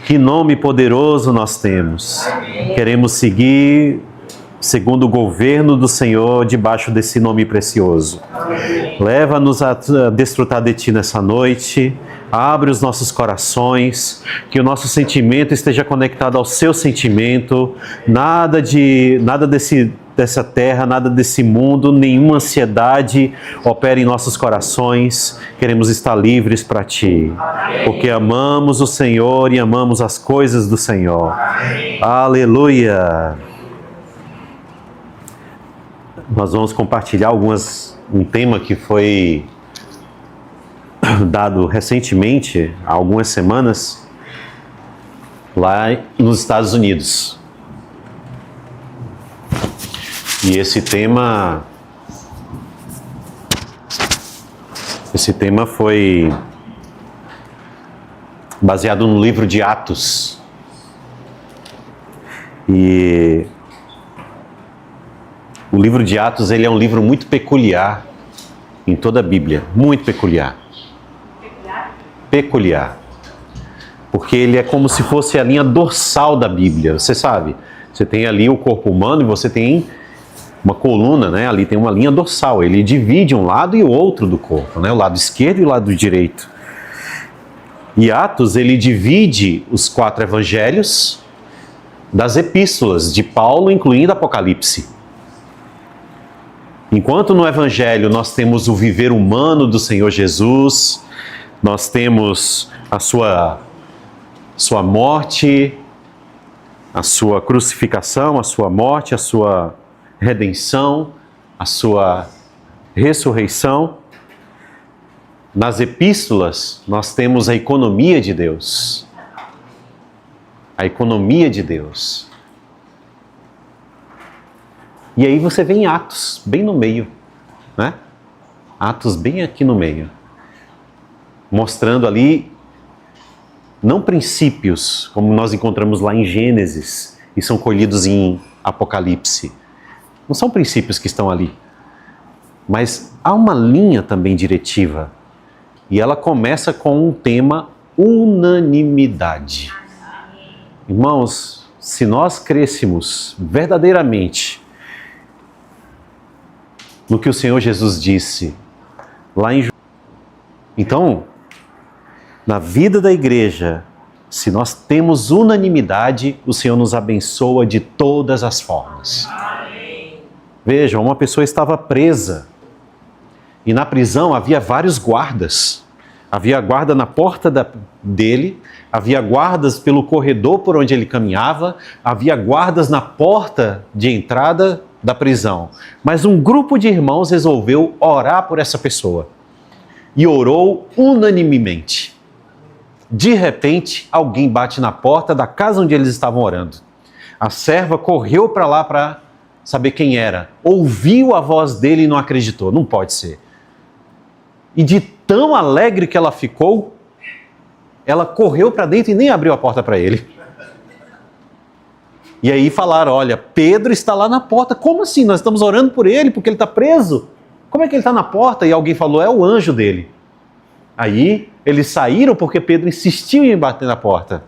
Que nome poderoso nós temos. Queremos seguir segundo o governo do Senhor, debaixo desse nome precioso. Leva-nos a desfrutar de Ti nessa noite. Abre os nossos corações, que o nosso sentimento esteja conectado ao Seu sentimento. Nada dessa terra, nada desse mundo, nenhuma ansiedade opera em nossos corações. Queremos estar livres para Ti, porque amamos o Senhor e amamos as coisas do Senhor. Aleluia! Nós vamos compartilhar um tema que foi dado recentemente, há algumas semanas, lá nos Estados Unidos. E esse tema foi baseado no livro de Atos. E o livro de Atos, ele é um livro muito peculiar em toda a Bíblia, muito peculiar. Peculiar. Porque ele é como se fosse a linha dorsal da Bíblia. Você sabe, você tem ali o corpo humano e você tem uma coluna, né? Ali tem uma linha dorsal. Ele divide um lado e o outro do corpo, né? O lado esquerdo e o lado direito. E Atos, ele divide os 4 evangelhos das epístolas de Paulo, incluindo Apocalipse. Enquanto no evangelho nós temos o viver humano do Senhor Jesus, nós temos a sua morte, a sua crucificação, a sua morte, a sua redenção, a sua ressurreição. Nas epístolas, nós temos a economia de Deus. A economia de Deus. E aí você vê em Atos, bem no meio, né? Atos bem aqui no meio. Mostrando ali, não princípios, como nós encontramos lá em Gênesis, e são colhidos em Apocalipse. Não são princípios que estão ali. Mas há uma linha também diretiva. E ela começa com um tema: unanimidade. Irmãos, se nós crescêssemos verdadeiramente no que o Senhor Jesus disse lá em João, então, na vida da igreja, se nós temos unanimidade, o Senhor nos abençoa de todas as formas. Vejam, uma pessoa estava presa e na prisão havia vários guardas. Havia guarda na porta dele, havia guardas pelo corredor por onde ele caminhava, havia guardas na porta de entrada da prisão. Mas um grupo de irmãos resolveu orar por essa pessoa e orou unanimemente. De repente, alguém bate na porta da casa onde eles estavam orando. A serva correu para lá para saber quem era. Ouviu a voz dele e não acreditou. Não pode ser. E de tão alegre que ela ficou, ela correu para dentro e nem abriu a porta para ele. E aí falaram: olha, Pedro está lá na porta. Como assim? Nós estamos orando por ele porque ele está preso. Como é que ele está na porta? E alguém falou: é o anjo dele. Aí eles saíram porque Pedro insistiu em bater na porta.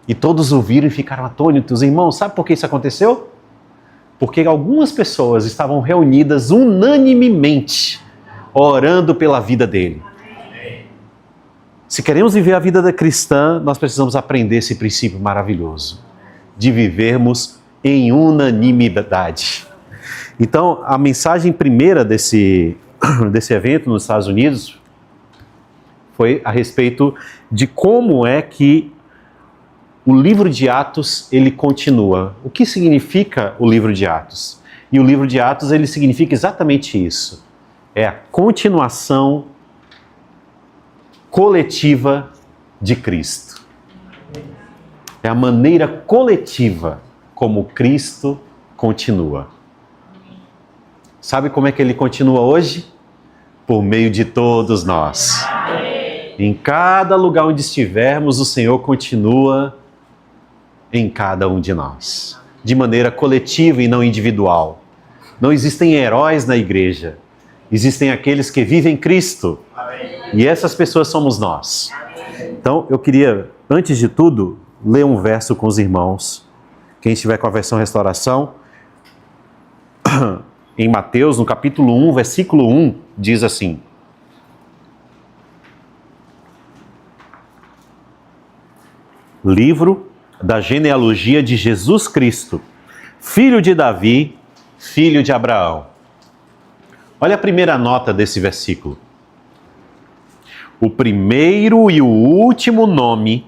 E todos ouviram e ficaram atônitos. Irmãos, sabe por que isso aconteceu? Porque algumas pessoas estavam reunidas unanimemente, orando pela vida dele. Se queremos viver a vida da cristã, nós precisamos aprender esse princípio maravilhoso, de vivermos em unanimidade. Então, a mensagem primeira desse evento nos Estados Unidos foi a respeito de como é que o livro de Atos, ele continua. O que significa o livro de Atos? E o livro de Atos, ele significa exatamente isso. É a continuação coletiva de Cristo. É a maneira coletiva como Cristo continua. Sabe como é que ele continua hoje? Por meio de todos nós. Em cada lugar onde estivermos, o Senhor continua em cada um de nós. De maneira coletiva e não individual. Não existem heróis na igreja. Existem aqueles que vivem Cristo. E essas pessoas somos nós. Então, eu queria antes de tudo, ler um verso com os irmãos. Quem estiver com a versão Restauração, em Mateus, no capítulo 1, versículo 1, diz assim: livro da genealogia de Jesus Cristo, filho de Davi, filho de Abraão. Olha a primeira nota desse versículo. O primeiro e o último nome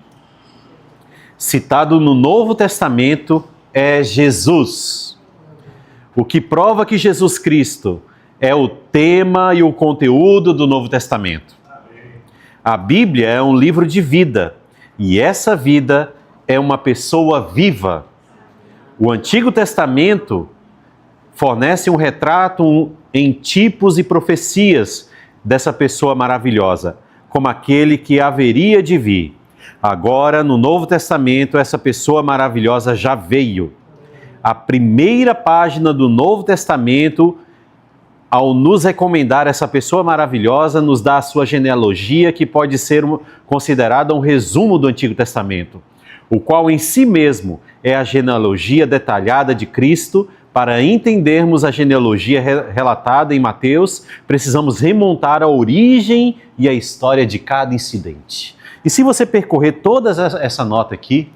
citado no Novo Testamento é Jesus. O que prova que Jesus Cristo é o tema e o conteúdo do Novo Testamento. A Bíblia é um livro de vida, e essa vida é uma pessoa viva. O Antigo Testamento fornece um retrato em tipos e profecias dessa pessoa maravilhosa, como aquele que haveria de vir. Agora, no Novo Testamento, essa pessoa maravilhosa já veio. A primeira página do Novo Testamento, ao nos recomendar essa pessoa maravilhosa, nos dá a sua genealogia, que pode ser considerada um resumo do Antigo Testamento, o qual em si mesmo é a genealogia detalhada de Cristo. Para entendermos a genealogia relatada em Mateus, precisamos remontar a origem e a história de cada incidente. E se você percorrer toda essa nota aqui,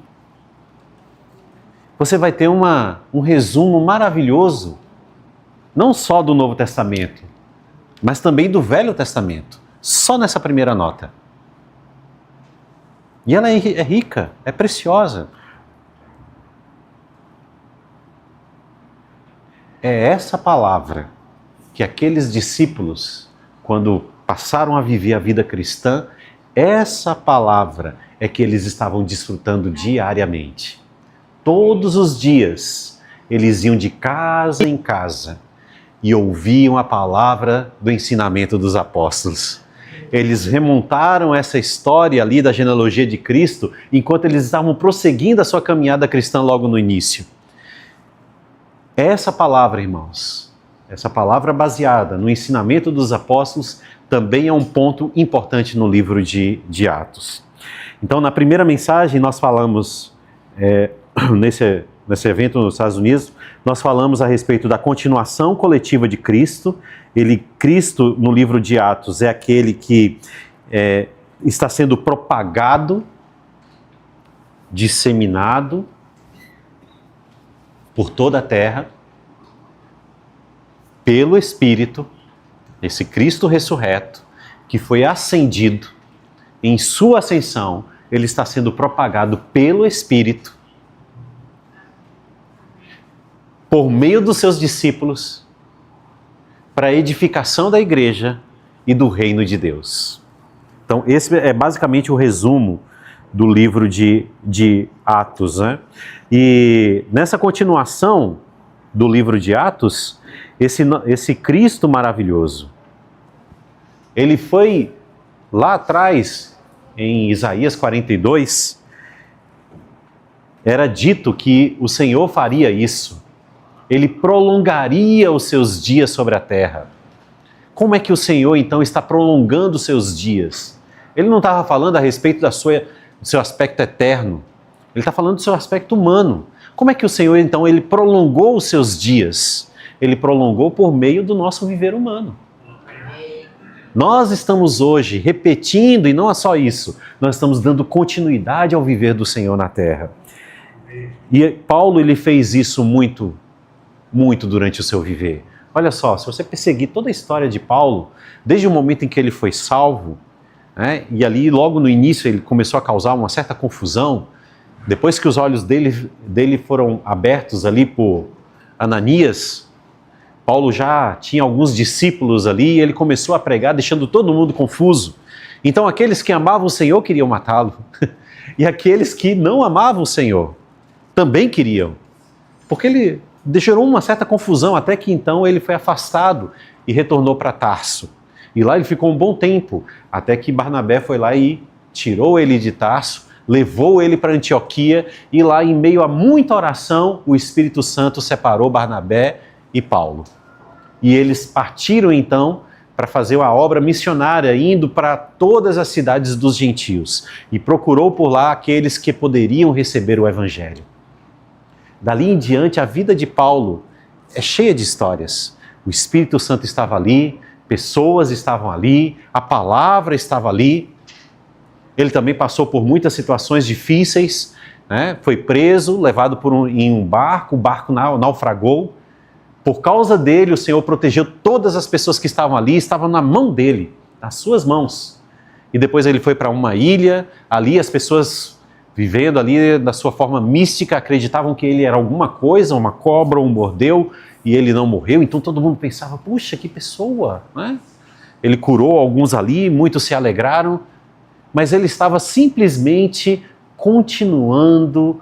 você vai ter um resumo maravilhoso, não só do Novo Testamento, mas também do Velho Testamento, só nessa primeira nota. E ela é rica, é preciosa. É essa palavra que aqueles discípulos, quando passaram a viver a vida cristã, essa palavra é que eles estavam desfrutando diariamente. Todos os dias, eles iam de casa em casa e ouviam a palavra do ensinamento dos apóstolos. Eles remontaram essa história ali da genealogia de Cristo enquanto eles estavam prosseguindo a sua caminhada cristã logo no início. Essa palavra, irmãos, essa palavra baseada no ensinamento dos apóstolos também é um ponto importante no livro de Atos. Então, na primeira mensagem, nós falamos, nesse evento nos Estados Unidos, nós falamos a respeito da continuação coletiva de Cristo. Cristo, no livro de Atos, é aquele que está sendo propagado, disseminado por toda a terra, pelo Espírito, esse Cristo ressurreto, que foi ascendido. Em sua ascensão, ele está sendo propagado pelo Espírito, por meio dos seus discípulos, para a edificação da igreja e do reino de Deus. Então, esse é basicamente o resumo do livro de Atos, né? E nessa continuação do livro de Atos, esse Cristo maravilhoso, ele foi lá atrás, em Isaías 42, era dito que o Senhor faria isso. Ele prolongaria os seus dias sobre a terra. Como é que o Senhor, então, está prolongando os seus dias? Ele não estava falando a respeito do seu aspecto eterno. Ele está falando do seu aspecto humano. Como é que o Senhor, então, ele prolongou os seus dias? Ele prolongou por meio do nosso viver humano. Nós estamos hoje repetindo, e não é só isso, nós estamos dando continuidade ao viver do Senhor na terra. E Paulo, ele fez isso muito durante o seu viver. Olha só, se você perseguir toda a história de Paulo, desde o momento em que ele foi salvo, né, e ali logo no início ele começou a causar uma certa confusão, depois que os olhos dele foram abertos ali por Ananias, Paulo já tinha alguns discípulos ali e ele começou a pregar, deixando todo mundo confuso. Então aqueles que amavam o Senhor queriam matá-lo, e aqueles que não amavam o Senhor também queriam, porque ele gerou uma certa confusão, até que então ele foi afastado e retornou para Tarso. E lá ele ficou um bom tempo, até que Barnabé foi lá e tirou ele de Tarso, levou ele para Antioquia, e lá, em meio a muita oração, o Espírito Santo separou Barnabé e Paulo. E eles partiram então para fazer a obra missionária, indo para todas as cidades dos gentios, e procurou por lá aqueles que poderiam receber o evangelho. Dali em diante, a vida de Paulo é cheia de histórias. O Espírito Santo estava ali, pessoas estavam ali, a palavra estava ali. Ele também passou por muitas situações difíceis, né? Foi preso, levado em um barco, o barco naufragou. Por causa dele, o Senhor protegeu todas as pessoas que estavam ali, estavam na mão dele, nas suas mãos. E depois ele foi para uma ilha, ali as pessoas vivendo ali da sua forma mística, acreditavam que ele era alguma coisa, uma cobra, um mordeu, e ele não morreu. Então todo mundo pensava, puxa, que pessoa, né? Ele curou alguns ali, muitos se alegraram, mas ele estava simplesmente continuando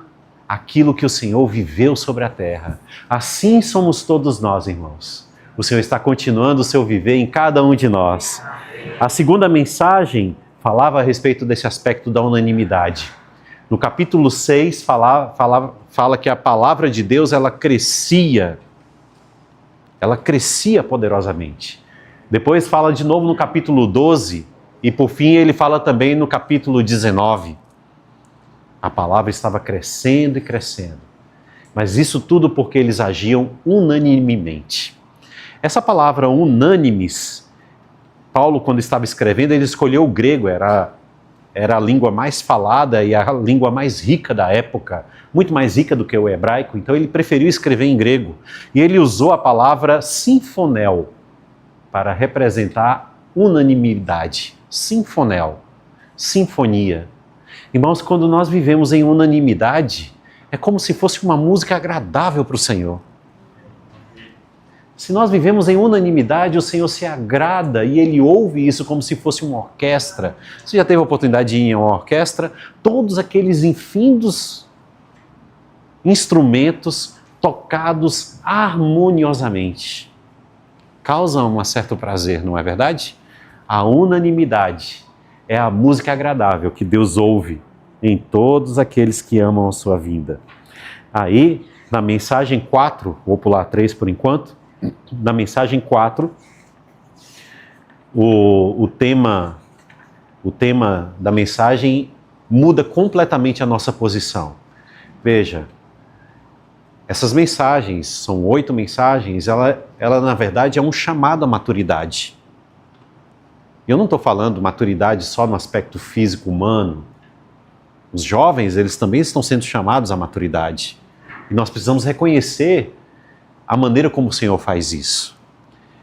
aquilo que o Senhor viveu sobre a terra. Assim somos todos nós, irmãos. O Senhor está continuando o seu viver em cada um de nós. A segunda mensagem falava a respeito desse aspecto da unanimidade. No capítulo 6, fala que a palavra de Deus, ela crescia poderosamente. Depois fala de novo no capítulo 12, e por fim ele fala também no capítulo 19. A palavra estava crescendo e crescendo. Mas isso tudo porque eles agiam unanimemente. Essa palavra unânimes, Paulo, quando estava escrevendo, ele escolheu o grego, era a língua mais falada e a língua mais rica da época, muito mais rica do que o hebraico, então ele preferiu escrever em grego. E ele usou a palavra sinfonel para representar unanimidade. Sinfonel, sinfonia. Irmãos, quando nós vivemos em unanimidade, é como se fosse uma música agradável para o Senhor. Se nós vivemos em unanimidade, o Senhor se agrada e Ele ouve isso como se fosse uma orquestra. Você já teve a oportunidade de ir em uma orquestra? Todos aqueles infindos instrumentos tocados harmoniosamente causam um certo prazer, não é verdade? A unanimidade é a música agradável que Deus ouve em todos aqueles que amam a sua vinda. Aí, na mensagem 4, vou pular 3 por enquanto, na mensagem 4, o tema da mensagem muda completamente a nossa posição. Veja, essas mensagens, são 8 mensagens, ela na verdade é um chamado à maturidade. Eu não estou falando maturidade só no aspecto físico humano. Os jovens, eles também estão sendo chamados à maturidade. E nós precisamos reconhecer a maneira como o Senhor faz isso.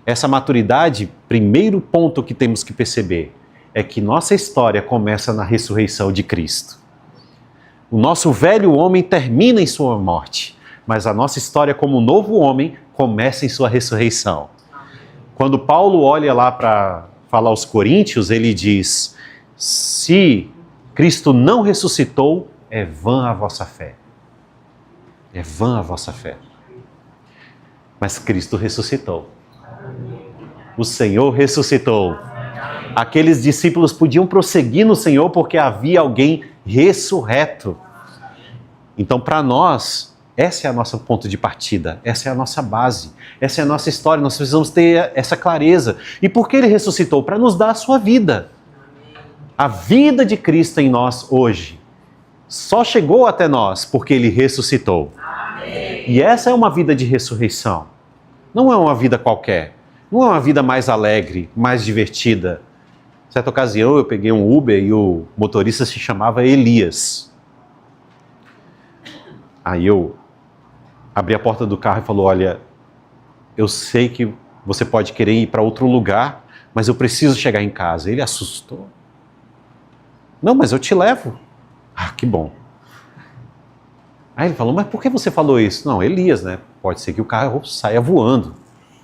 Essa maturidade, primeiro ponto que temos que perceber, é que nossa história começa na ressurreição de Cristo. O nosso velho homem termina em sua morte, mas a nossa história como novo homem começa em sua ressurreição. Quando Paulo olha lá para falar aos Coríntios, ele diz, se Cristo não ressuscitou, é vã a vossa fé. É vã a vossa fé. Mas Cristo ressuscitou. O Senhor ressuscitou. Aqueles discípulos podiam prosseguir no Senhor porque havia alguém ressurreto. Então, para nós, esse é o nosso ponto de partida, essa é a nossa base, essa é a nossa história, nós precisamos ter essa clareza. E por que Ele ressuscitou? Para nos dar a sua vida. A vida de Cristo em nós hoje só chegou até nós porque Ele ressuscitou. Amém. E essa é uma vida de ressurreição. Não é uma vida qualquer. Não é uma vida mais alegre, mais divertida. Certa ocasião eu peguei um Uber e o motorista se chamava Elias. Aí eu abri a porta do carro e falou, olha, eu sei que você pode querer ir para outro lugar, mas eu preciso chegar em casa. Ele assustou. Não, mas eu te levo. Ah, que bom. Aí ele falou, mas por que você falou isso? Não, Elias, né? Pode ser que o carro saia voando,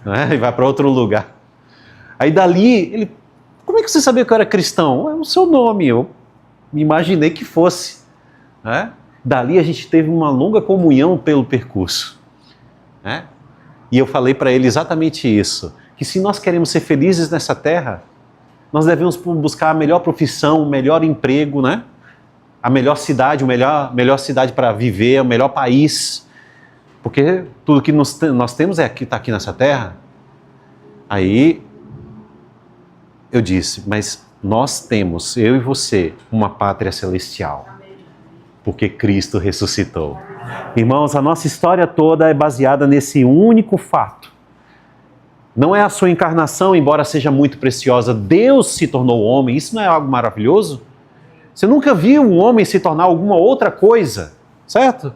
né? E vai para outro lugar. Aí dali, ele, como é que você sabia que eu era cristão? É o seu nome, eu me imaginei que fosse, né? Dali a gente teve uma longa comunhão pelo percurso, né? E eu falei para ele exatamente isso, que se nós queremos ser felizes nessa terra, nós devemos buscar a melhor profissão, o melhor emprego, né? A melhor cidade, melhor cidade para viver, o melhor país, porque tudo que nós temos é que está aqui nessa terra. Aí eu disse, mas nós temos, eu e você, uma pátria celestial. Porque Cristo ressuscitou. Irmãos, a nossa história toda é baseada nesse único fato. Não é a sua encarnação, embora seja muito preciosa. Deus se tornou homem. Isso não é algo maravilhoso? Você nunca viu um homem se tornar alguma outra coisa, certo?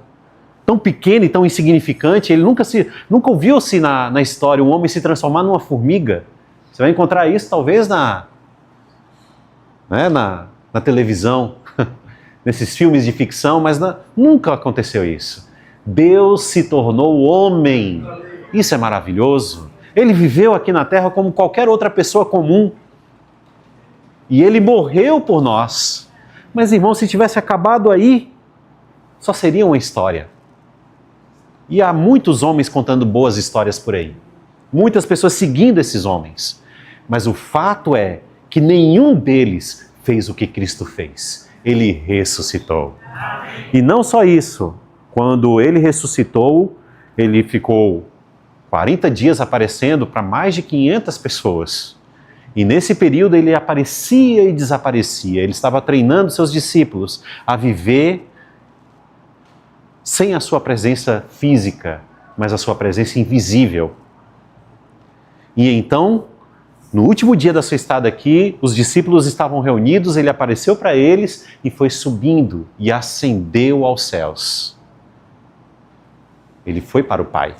Tão pequeno e tão insignificante. Ele nunca ouviu-se na história um homem se transformar numa formiga. Você vai encontrar isso talvez na televisão, nesses filmes de ficção, mas nunca aconteceu isso. Deus se tornou homem. Isso é maravilhoso. Ele viveu aqui na terra como qualquer outra pessoa comum. E ele morreu por nós. Mas, irmão, se tivesse acabado aí, só seria uma história. E há muitos homens contando boas histórias por aí. Muitas pessoas seguindo esses homens. Mas o fato é que nenhum deles fez o que Cristo fez. Ele ressuscitou. E não só isso. Quando ele ressuscitou, ele ficou 40 dias aparecendo para mais de 500 pessoas. E nesse período ele aparecia e desaparecia. Ele estava treinando seus discípulos a viver sem a sua presença física, mas a sua presença invisível. E então, no último dia da sua estada aqui, os discípulos estavam reunidos, ele apareceu para eles e foi subindo e ascendeu aos céus. Ele foi para o Pai.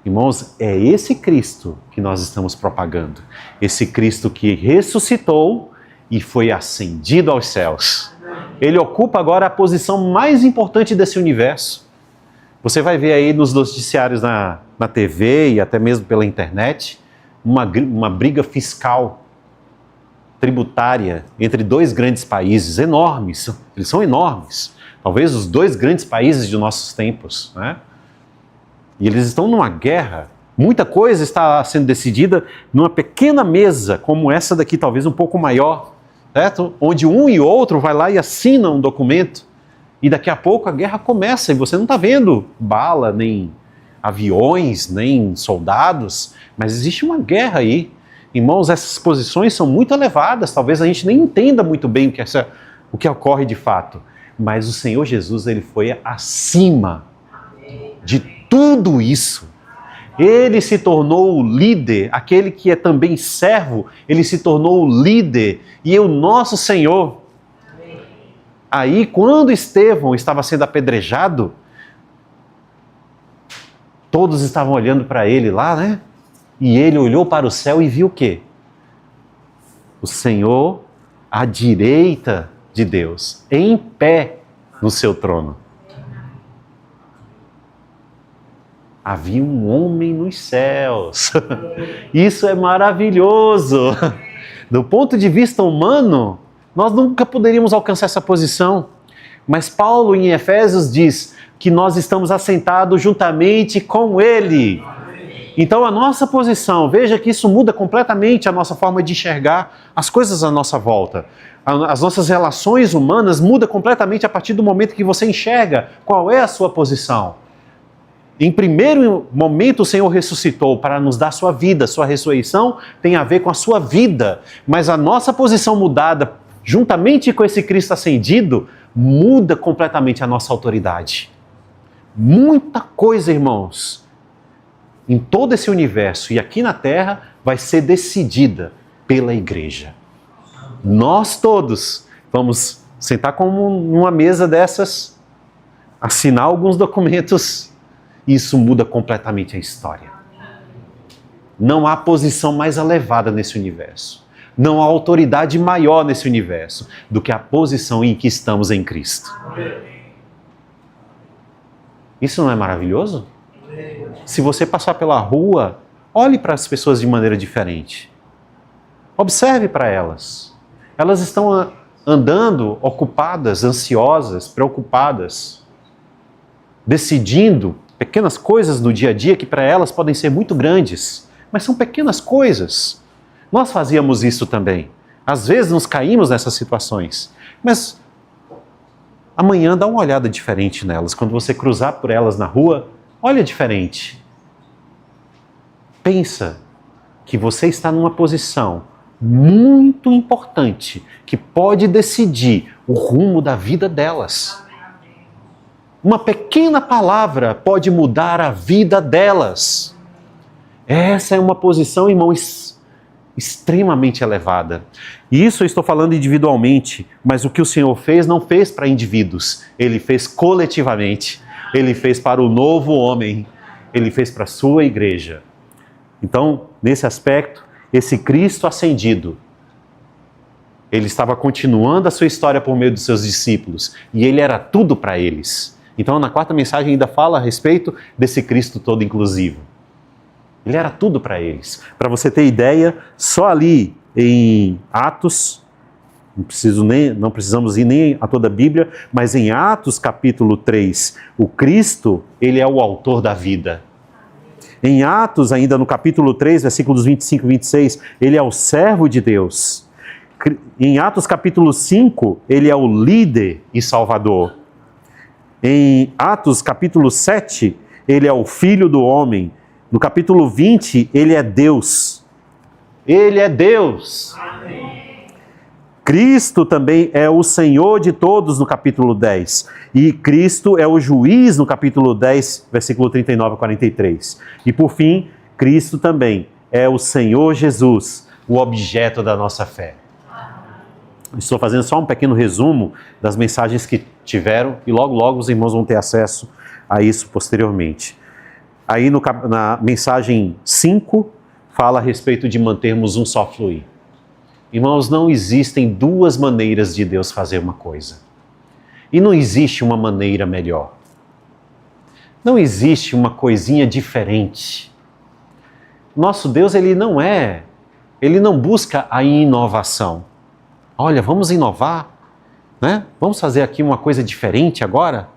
Irmãos, é esse Cristo que nós estamos propagando. Esse Cristo que ressuscitou e foi ascendido aos céus. Ele ocupa agora a posição mais importante desse universo. Você vai ver aí nos noticiários na TV e até mesmo pela internet, uma briga fiscal, tributária, entre dois grandes países enormes. Eles são enormes. Talvez os dois grandes países de nossos tempos, né? E eles estão numa guerra. Muita coisa está sendo decidida numa pequena mesa, como essa daqui, talvez um pouco maior, certo? Onde um e outro vai lá e assina um documento. E daqui a pouco a guerra começa e você não está vendo bala, nem aviões, nem soldados, mas existe uma guerra aí. Irmãos, essas posições são muito elevadas, talvez a gente nem entenda muito bem o que ocorre de fato. Mas o Senhor Jesus, ele foi acima de tudo isso. Ele se tornou o líder, aquele que é também servo, ele se tornou o líder e é o nosso Senhor. Aí, quando Estevão estava sendo apedrejado, todos estavam olhando para ele lá, né? E ele olhou para o céu e viu o quê? O Senhor à direita de Deus, em pé no seu trono. Havia um homem nos céus. Isso é maravilhoso. Do ponto de vista humano, nós nunca poderíamos alcançar essa posição. Mas Paulo, em Efésios, diz que nós estamos assentados juntamente com Ele. Então, a nossa posição, veja que isso muda completamente a nossa forma de enxergar as coisas à nossa volta. As nossas relações humanas mudam completamente a partir do momento que você enxerga qual é a sua posição. Em primeiro momento, o Senhor ressuscitou para nos dar sua vida. Sua ressurreição tem a ver com a sua vida. Mas a nossa posição mudada, juntamente com esse Cristo ascendido, muda completamente a nossa autoridade. Muita coisa, irmãos, em todo esse universo e aqui na Terra, vai ser decidida pela igreja. Nós todos vamos sentar como numa mesa dessas, assinar alguns documentos. Isso muda completamente a história. Não há posição mais elevada nesse universo. Não há autoridade maior nesse universo do que a posição em que estamos em Cristo. Isso não é maravilhoso? Se você passar pela rua, olhe para as pessoas de maneira diferente. Observe para elas. Elas estão andando ocupadas, ansiosas, preocupadas, decidindo pequenas coisas no dia a dia que para elas podem ser muito grandes, mas são pequenas coisas. Nós fazíamos isso também. Às vezes nos caímos nessas situações, mas amanhã dá uma olhada diferente nelas. Quando você cruzar por elas na rua, olha diferente. Pensa que você está numa posição muito importante que pode decidir o rumo da vida delas. Uma pequena palavra pode mudar a vida delas. Essa é uma posição, irmãos, extremamente elevada. E isso eu estou falando individualmente, mas o que o Senhor fez não fez para indivíduos, Ele fez coletivamente. Ele fez para o novo homem, Ele fez para a sua igreja. Então, nesse aspecto, esse Cristo ascendido, Ele estava continuando a sua história por meio dos seus discípulos, e Ele era tudo para eles. Então, na quarta mensagem ainda fala a respeito desse Cristo todo inclusivo. Ele era tudo para eles. Para você ter ideia, só ali em Atos, não precisamos ir nem a toda a Bíblia, mas em Atos capítulo 3, o Cristo, Ele é o autor da vida. Em Atos, ainda no capítulo 3, versículos 25 e 26, Ele é o servo de Deus. Em Atos capítulo 5, Ele é o líder e salvador. Em Atos capítulo 7, Ele é o Filho do homem. No capítulo 20, Ele é Deus. Ele é Deus. Amém. Cristo também é o Senhor de todos no capítulo 10. E Cristo é o juiz no capítulo 10, versículo 39 a 43. E por fim, Cristo também é o Senhor Jesus, o objeto da nossa fé. Estou fazendo só um pequeno resumo das mensagens que tiveram e logo os irmãos vão ter acesso a isso posteriormente. Aí na mensagem 5, fala a respeito de mantermos um só fluir. Irmãos, não existem duas maneiras de Deus fazer uma coisa. E não existe uma maneira melhor. Não existe uma coisinha diferente. Nosso Deus, Ele não busca a inovação. Olha, vamos inovar, né? Vamos fazer aqui uma coisa diferente agora?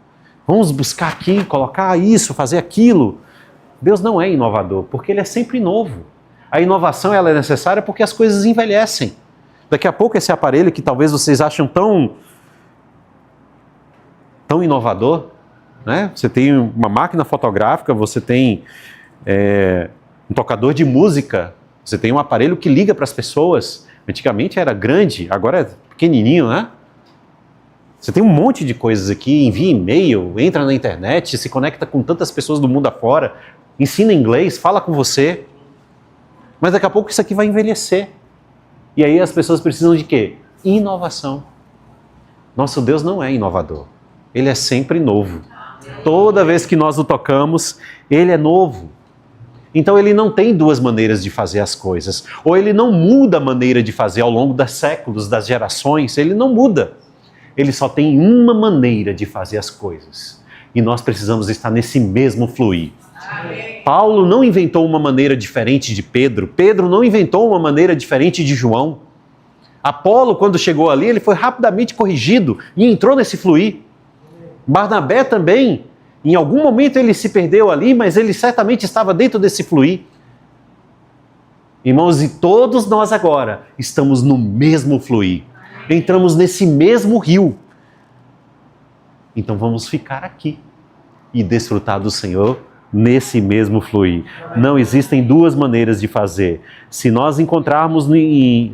Vamos buscar aqui, colocar isso, fazer aquilo. Deus não é inovador, porque Ele é sempre novo. A inovação ela é necessária porque as coisas envelhecem. Daqui a pouco esse aparelho que talvez vocês acham tão inovador, né? Você tem uma máquina fotográfica, você tem um tocador de música, você tem um aparelho que liga para as pessoas. Antigamente era grande, agora é pequenininho, né? Você tem um monte de coisas aqui, envia e-mail, entra na internet, se conecta com tantas pessoas do mundo afora, ensina inglês, fala com você. Mas daqui a pouco isso aqui vai envelhecer. E aí as pessoas precisam de quê? Inovação. Nosso Deus não é inovador. Ele é sempre novo. Toda vez que nós o tocamos, Ele é novo. Então Ele não tem duas maneiras de fazer as coisas. Ou Ele não muda a maneira de fazer ao longo dos séculos, das gerações. Ele não muda. Ele só tem uma maneira de fazer as coisas. E nós precisamos estar nesse mesmo fluir. Amém. Paulo não inventou uma maneira diferente de Pedro. Pedro não inventou uma maneira diferente de João. Apolo, quando chegou ali, ele foi rapidamente corrigido e entrou nesse fluir. Barnabé também, em algum momento ele se perdeu ali, mas ele certamente estava dentro desse fluir. Irmãos, e todos nós agora estamos no mesmo fluir. Entramos nesse mesmo rio. Então vamos ficar aqui e desfrutar do Senhor nesse mesmo fluir. Não existem duas maneiras de fazer. Se nós encontrarmos,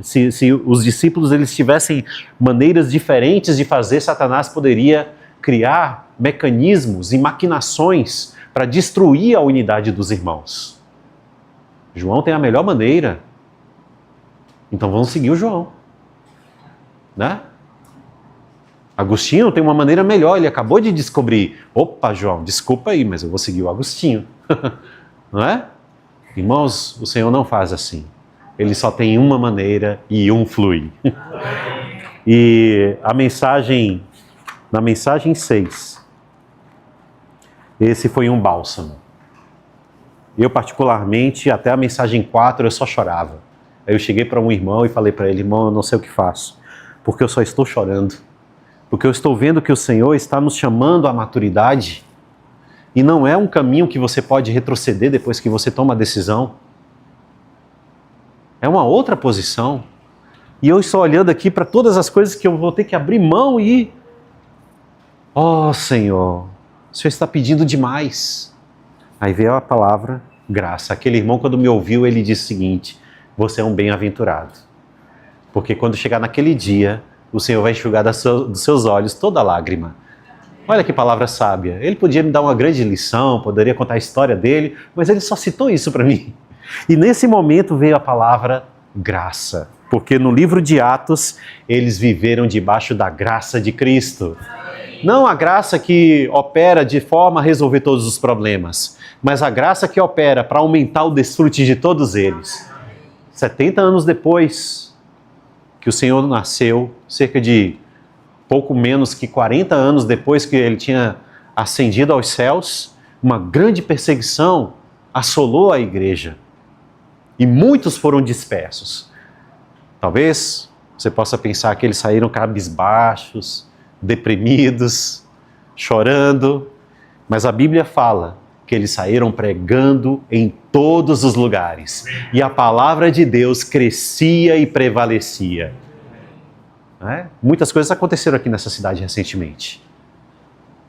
se os discípulos eles tivessem maneiras diferentes de fazer, Satanás poderia criar mecanismos e maquinações para destruir a unidade dos irmãos. João tem a melhor maneira. Então vamos seguir o João. Né? Agostinho tem uma maneira melhor, ele acabou de descobrir. Opa, João, desculpa aí, mas eu vou seguir o Agostinho. Não é? Irmãos, o Senhor não faz assim. Ele só tem uma maneira e um flui. E na mensagem 6, esse foi um bálsamo. Eu particularmente, até a mensagem 4, eu só chorava. Aí eu cheguei para um irmão e falei para ele, irmão, eu não sei o que faço, porque eu só estou chorando. Porque eu estou vendo que o Senhor está nos chamando à maturidade e não é um caminho que você pode retroceder depois que você toma a decisão. É uma outra posição. E eu estou olhando aqui para todas as coisas que eu vou ter que abrir mão e... Oh, Senhor, o Senhor está pedindo demais. Aí veio a palavra graça. Aquele irmão, quando me ouviu, ele disse o seguinte, você é um bem-aventurado. Porque quando chegar naquele dia, o Senhor vai enxugar dos seus olhos toda lágrima. Olha que palavra sábia. Ele podia me dar uma grande lição, poderia contar a história dele, mas ele só citou isso para mim. E nesse momento veio a palavra graça. Porque no livro de Atos, eles viveram debaixo da graça de Cristo. Não a graça que opera de forma a resolver todos os problemas, mas a graça que opera para aumentar o desfrute de todos eles. 70 anos depois que o Senhor nasceu, cerca de pouco menos que 40 anos depois que ele tinha ascendido aos céus, uma grande perseguição assolou a igreja. E muitos foram dispersos. Talvez você possa pensar que eles saíram cabisbaixos, deprimidos, chorando, mas a Bíblia fala que eles saíram pregando em todos os lugares e a palavra de Deus crescia e prevalecia. Muitas coisas aconteceram aqui nessa cidade recentemente.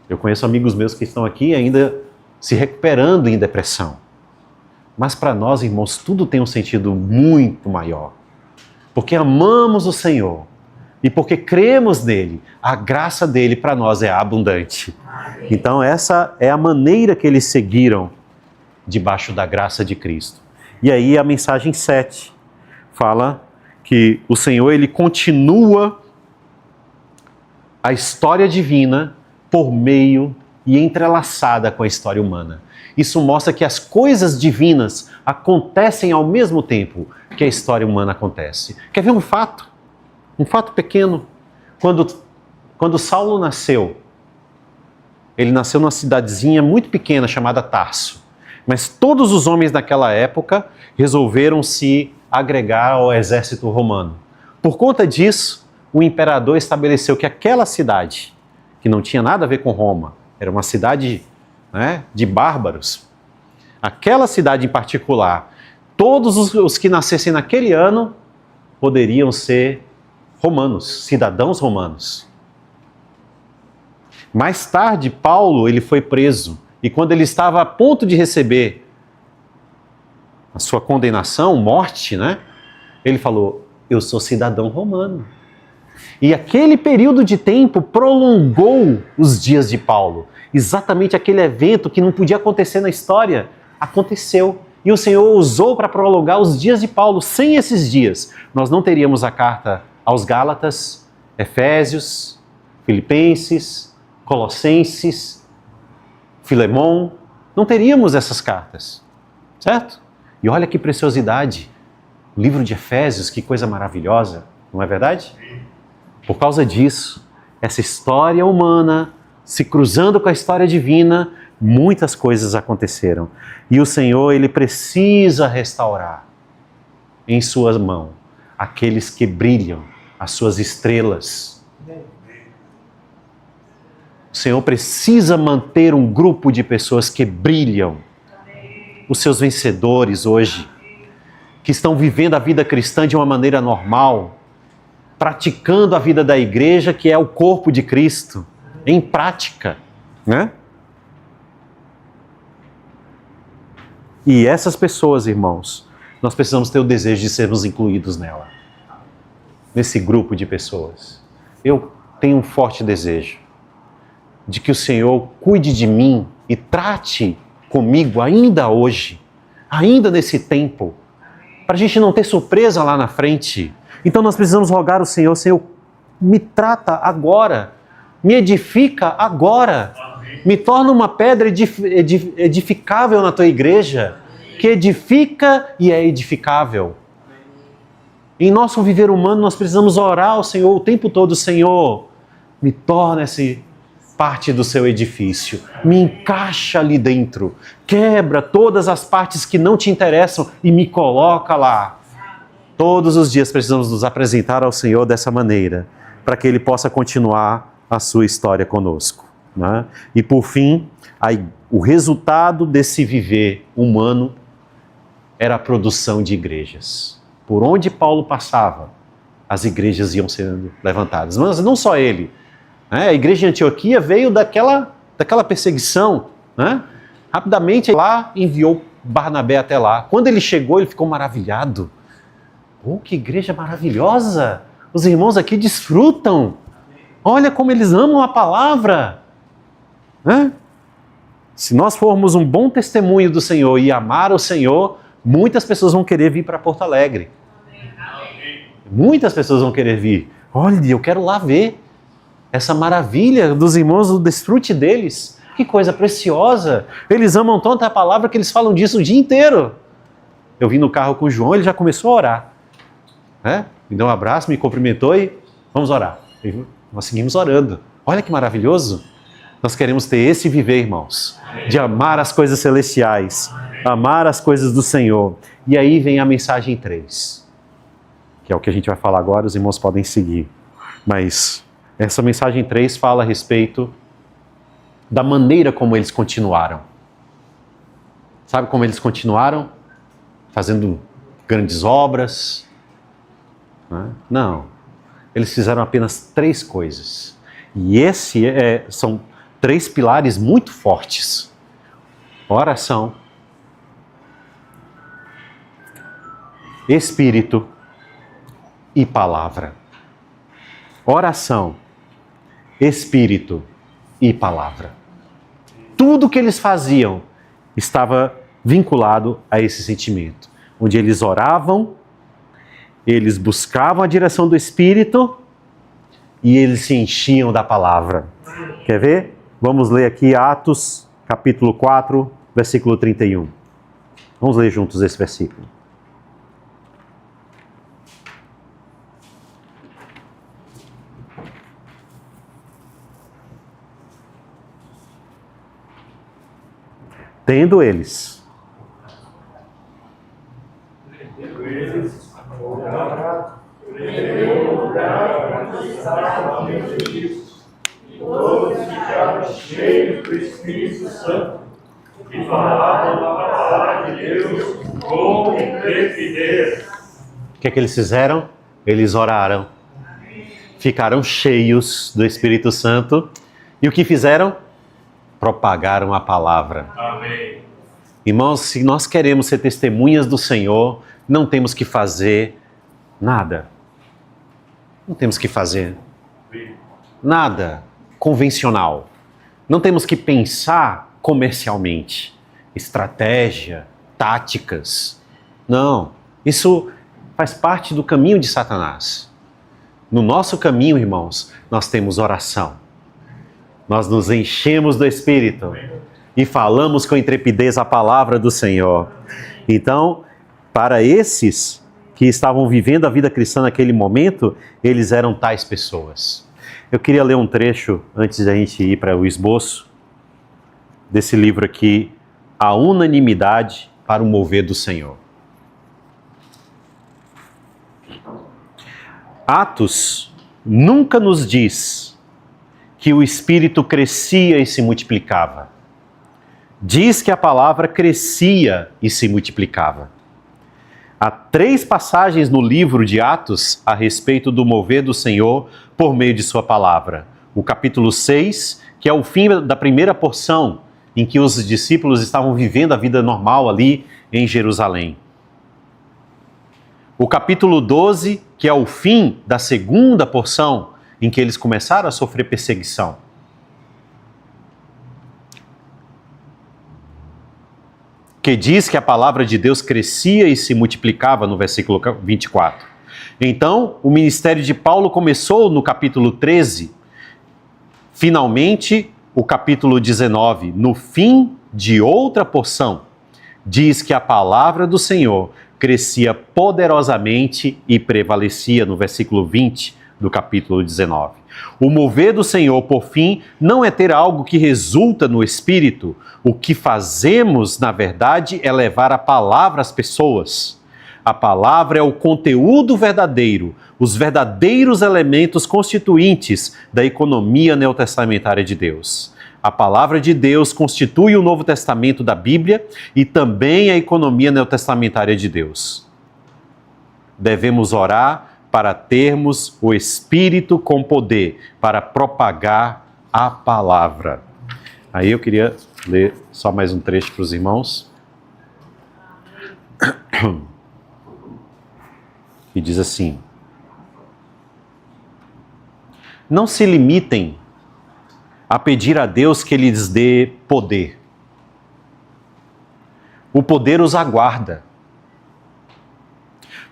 Eu conheço amigos meus que estão aqui ainda se recuperando em depressão. Mas para nós, irmãos, tudo tem um sentido muito maior. Porque amamos o Senhor e porque cremos nele, a graça dele para nós é abundante. Então essa é a maneira que eles seguiram debaixo da graça de Cristo. E aí a mensagem 7 fala que o Senhor ele continua a história divina por meio e entrelaçada com a história humana. Isso mostra que as coisas divinas acontecem ao mesmo tempo que a história humana acontece. Quer ver um fato? Um fato pequeno. Quando Saulo nasceu, ele nasceu numa cidadezinha muito pequena chamada Tarso. Mas todos os homens daquela época resolveram se agregar ao exército romano. Por conta disso, o imperador estabeleceu que aquela cidade, que não tinha nada a ver com Roma, era uma cidade de bárbaros, aquela cidade em particular, todos os que nascessem naquele ano poderiam ser romanos, cidadãos romanos. Mais tarde, Paulo ele foi preso e quando ele estava a ponto de receber a sua condenação, morte, ele falou, eu sou cidadão romano. E aquele período de tempo prolongou os dias de Paulo. Exatamente aquele evento que não podia acontecer na história, aconteceu. E o Senhor usou para prolongar os dias de Paulo. Sem esses dias, nós não teríamos a carta aos Gálatas, Efésios, Filipenses, Colossenses, Filemon. Não teríamos essas cartas, certo? E olha que preciosidade. O livro de Efésios, que coisa maravilhosa, não é verdade? Por causa disso, essa história humana se cruzando com a história divina, muitas coisas aconteceram. E o Senhor, ele precisa restaurar em sua mão aqueles que brilham, as suas estrelas. O Senhor precisa manter um grupo de pessoas que brilham, os seus vencedores hoje, que estão vivendo a vida cristã de uma maneira normal, praticando a vida da igreja, que é o corpo de Cristo, em prática, E essas pessoas, irmãos, nós precisamos ter o desejo de sermos incluídos nela, nesse grupo de pessoas. Eu tenho um forte desejo de que o Senhor cuide de mim e trate comigo ainda hoje, ainda nesse tempo, para a gente não ter surpresa lá na frente. Então nós precisamos rogar ao Senhor, Senhor, me trata agora, me edifica agora, me torna uma pedra edificável na tua igreja, que edifica e é edificável. Em nosso viver humano nós precisamos orar ao Senhor o tempo todo, Senhor, me torna essa parte do seu edifício, me encaixa ali dentro, quebra todas as partes que não te interessam e me coloca lá. Todos os dias precisamos nos apresentar ao Senhor dessa maneira, para que Ele possa continuar a sua história conosco. E por fim, o resultado desse viver humano era a produção de igrejas. Por onde Paulo passava, as igrejas iam sendo levantadas. Mas não só ele. A igreja de Antioquia veio daquela perseguição. Rapidamente lá enviou Barnabé até lá. Quando ele chegou, ele ficou maravilhado. Oh, que igreja maravilhosa! Os irmãos aqui desfrutam. Olha como eles amam a palavra. Hã? Se nós formos um bom testemunho do Senhor e amar o Senhor, muitas pessoas vão querer vir para Porto Alegre. Muitas pessoas vão querer vir. Olha, eu quero lá ver essa maravilha dos irmãos, o desfrute deles. Que coisa preciosa. Eles amam tanto a palavra que eles falam disso o dia inteiro. Eu vim no carro com o João, ele já começou a orar. Me deu um abraço, me cumprimentou e vamos orar. E nós seguimos orando. Olha que maravilhoso. Nós queremos ter esse viver, irmãos, de amar as coisas celestiais, amar as coisas do Senhor. E aí vem a mensagem 3, que é o que a gente vai falar agora, os irmãos podem seguir. Mas essa mensagem 3 fala a respeito da maneira como eles continuaram. Sabe como eles continuaram? Fazendo grandes obras? Não. Eles fizeram apenas 3 coisas. E são 3 pilares muito fortes: oração, Espírito e palavra. Oração, Espírito e palavra. Tudo que eles faziam estava vinculado a esse sentimento, onde eles oravam, eles buscavam a direção do Espírito e eles se enchiam da palavra. Quer ver? Vamos ler aqui Atos, capítulo 4, versículo 31. Vamos ler juntos esse versículo. Tendo eles todos ficaram cheios do Espírito Santo e falavam a palavra de Deus com intrepidez. O que é que eles fizeram? Eles oraram. Ficaram cheios do Espírito Santo. E o que fizeram? Propagaram a palavra. Amém. Irmãos, se nós queremos ser testemunhas do Senhor, não temos que fazer nada. Não temos que fazer nada convencional. Não temos que pensar comercialmente, estratégia, táticas. Não, isso faz parte do caminho de Satanás. No nosso caminho, irmãos, nós temos oração. Nós nos enchemos do Espírito e falamos com intrepidez a palavra do Senhor. Então, para esses que estavam vivendo a vida cristã naquele momento, eles eram tais pessoas. Eu queria ler um trecho, antes da gente ir para o esboço, desse livro aqui, A Unanimidade para o Mover do Senhor. Atos nunca nos diz que o Espírito crescia e se multiplicava. Diz que a palavra crescia e se multiplicava. Há 3 passagens no livro de Atos a respeito do mover do Senhor por meio de sua palavra. O capítulo 6, que é o fim da primeira porção, em que os discípulos estavam vivendo a vida normal ali em Jerusalém. O capítulo 12, que é o fim da segunda porção, em que eles começaram a sofrer perseguição. Que diz que a palavra de Deus crescia e se multiplicava no versículo 24. Então, o ministério de Paulo começou no capítulo 13. Finalmente, o capítulo 19, no fim de outra porção, diz que a palavra do Senhor crescia poderosamente e prevalecia no versículo 20 do capítulo 19. O mover do Senhor, por fim, não é ter algo que resulta no Espírito. O que fazemos, na verdade, é levar a palavra às pessoas. A palavra é o conteúdo verdadeiro, os verdadeiros elementos constituintes da economia neotestamentária de Deus. A palavra de Deus constitui o Novo Testamento da Bíblia e também a economia neotestamentária de Deus. Devemos orar para termos o Espírito com poder, para propagar a palavra. Aí eu queria ler só mais um trecho para os irmãos. que diz assim: não se limitem a pedir a Deus que lhes dê poder. O poder os aguarda.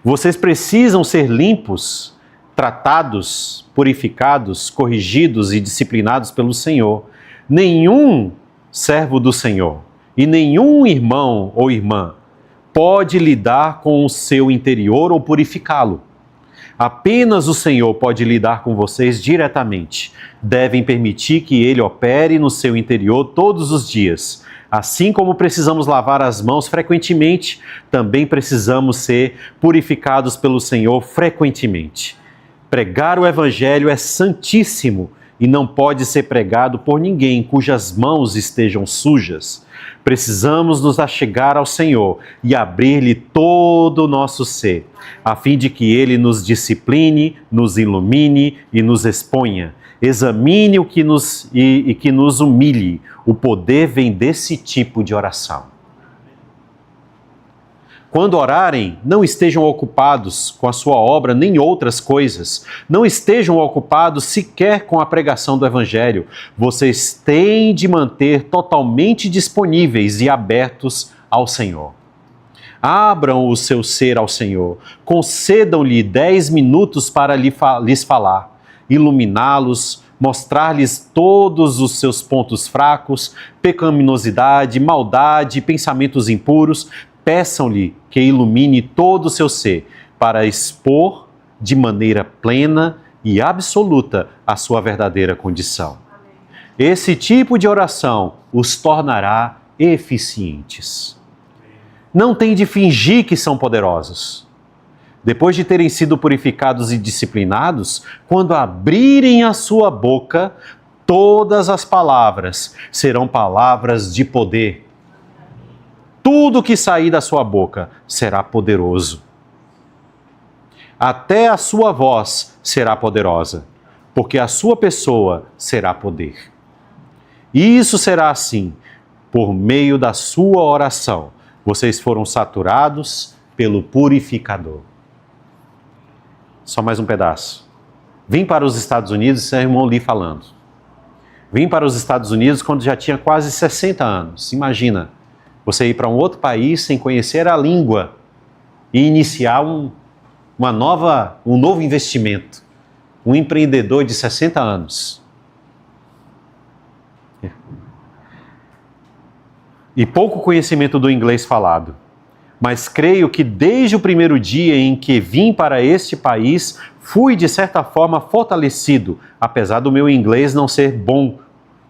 Vocês precisam ser limpos, tratados, purificados, corrigidos e disciplinados pelo Senhor. Nenhum servo do Senhor e nenhum irmão ou irmã pode lidar com o seu interior ou purificá-lo. Apenas o Senhor pode lidar com vocês diretamente. Devem permitir que Ele opere no seu interior todos os dias. Assim como precisamos lavar as mãos frequentemente, também precisamos ser purificados pelo Senhor frequentemente. Pregar o Evangelho é santíssimo e não pode ser pregado por ninguém cujas mãos estejam sujas. Precisamos nos achegar ao Senhor e abrir-lhe todo o nosso ser, a fim de que Ele nos discipline, nos ilumine e nos exponha. Examine o que que nos humilhe. O poder vem desse tipo de oração. Quando orarem, não estejam ocupados com a sua obra nem outras coisas. Não estejam ocupados sequer com a pregação do Evangelho. Vocês têm de manter totalmente disponíveis e abertos ao Senhor. Abram o seu ser ao Senhor. Concedam-lhe 10 minutos para lhes falar, iluminá-los, mostrar-lhes todos os seus pontos fracos, pecaminosidade, maldade, pensamentos impuros. Peçam-lhe que ilumine todo o seu ser para expor de maneira plena e absoluta a sua verdadeira condição. Esse tipo de oração os tornará eficientes. Não tem de fingir que são poderosos. Depois de terem sido purificados e disciplinados, quando abrirem a sua boca, todas as palavras serão palavras de poder. Tudo que sair da sua boca será poderoso. Até a sua voz será poderosa, porque a sua pessoa será poder. E isso será assim, por meio da sua oração. Vocês foram saturados pelo purificador. Só mais um pedaço. Vim para os Estados Unidos, seu irmão Lee falando. Vim para os Estados Unidos quando já tinha quase 60 anos. Imagina, você ir para um outro país sem conhecer a língua e iniciar um novo investimento. Um empreendedor de 60 anos. E pouco conhecimento do inglês falado. Mas creio que desde o primeiro dia em que vim para este país, fui de certa forma fortalecido, apesar do meu inglês não ser bom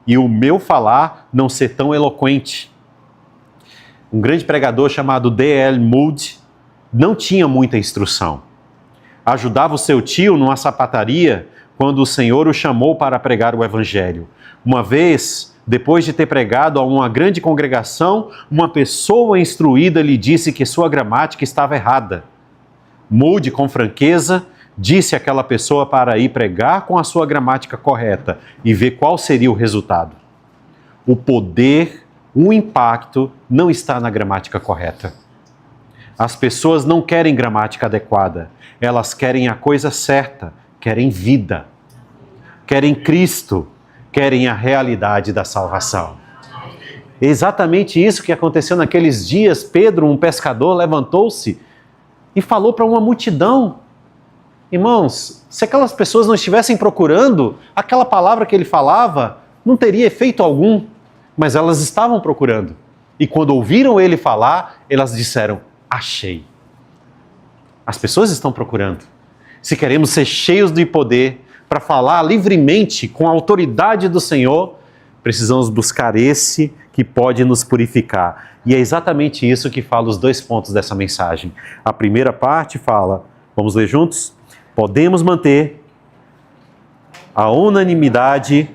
e o meu falar não ser tão eloquente. Um grande pregador chamado D.L. Moody não tinha muita instrução. Ajudava o seu tio numa sapataria quando o Senhor o chamou para pregar o Evangelho. Uma vez, depois de ter pregado a uma grande congregação, uma pessoa instruída lhe disse que sua gramática estava errada. Moody, com franqueza, disse àquela pessoa para ir pregar com a sua gramática correta e ver qual seria o resultado. O poder, o impacto não está na gramática correta. As pessoas não querem gramática adequada, elas querem a coisa certa, querem vida, querem Cristo, querem a realidade da salvação. Exatamente isso que aconteceu naqueles dias. Pedro, um pescador, levantou-se e falou para uma multidão. Irmãos, se aquelas pessoas não estivessem procurando, aquela palavra que ele falava não teria efeito algum, mas elas estavam procurando. E quando ouviram ele falar, elas disseram, achei. As pessoas estão procurando. Se queremos ser cheios de poder para falar livremente com a autoridade do Senhor, precisamos buscar esse que pode nos purificar. E é exatamente isso que fala os 2 pontos dessa mensagem. A primeira parte fala, vamos ler juntos? Podemos manter a unanimidade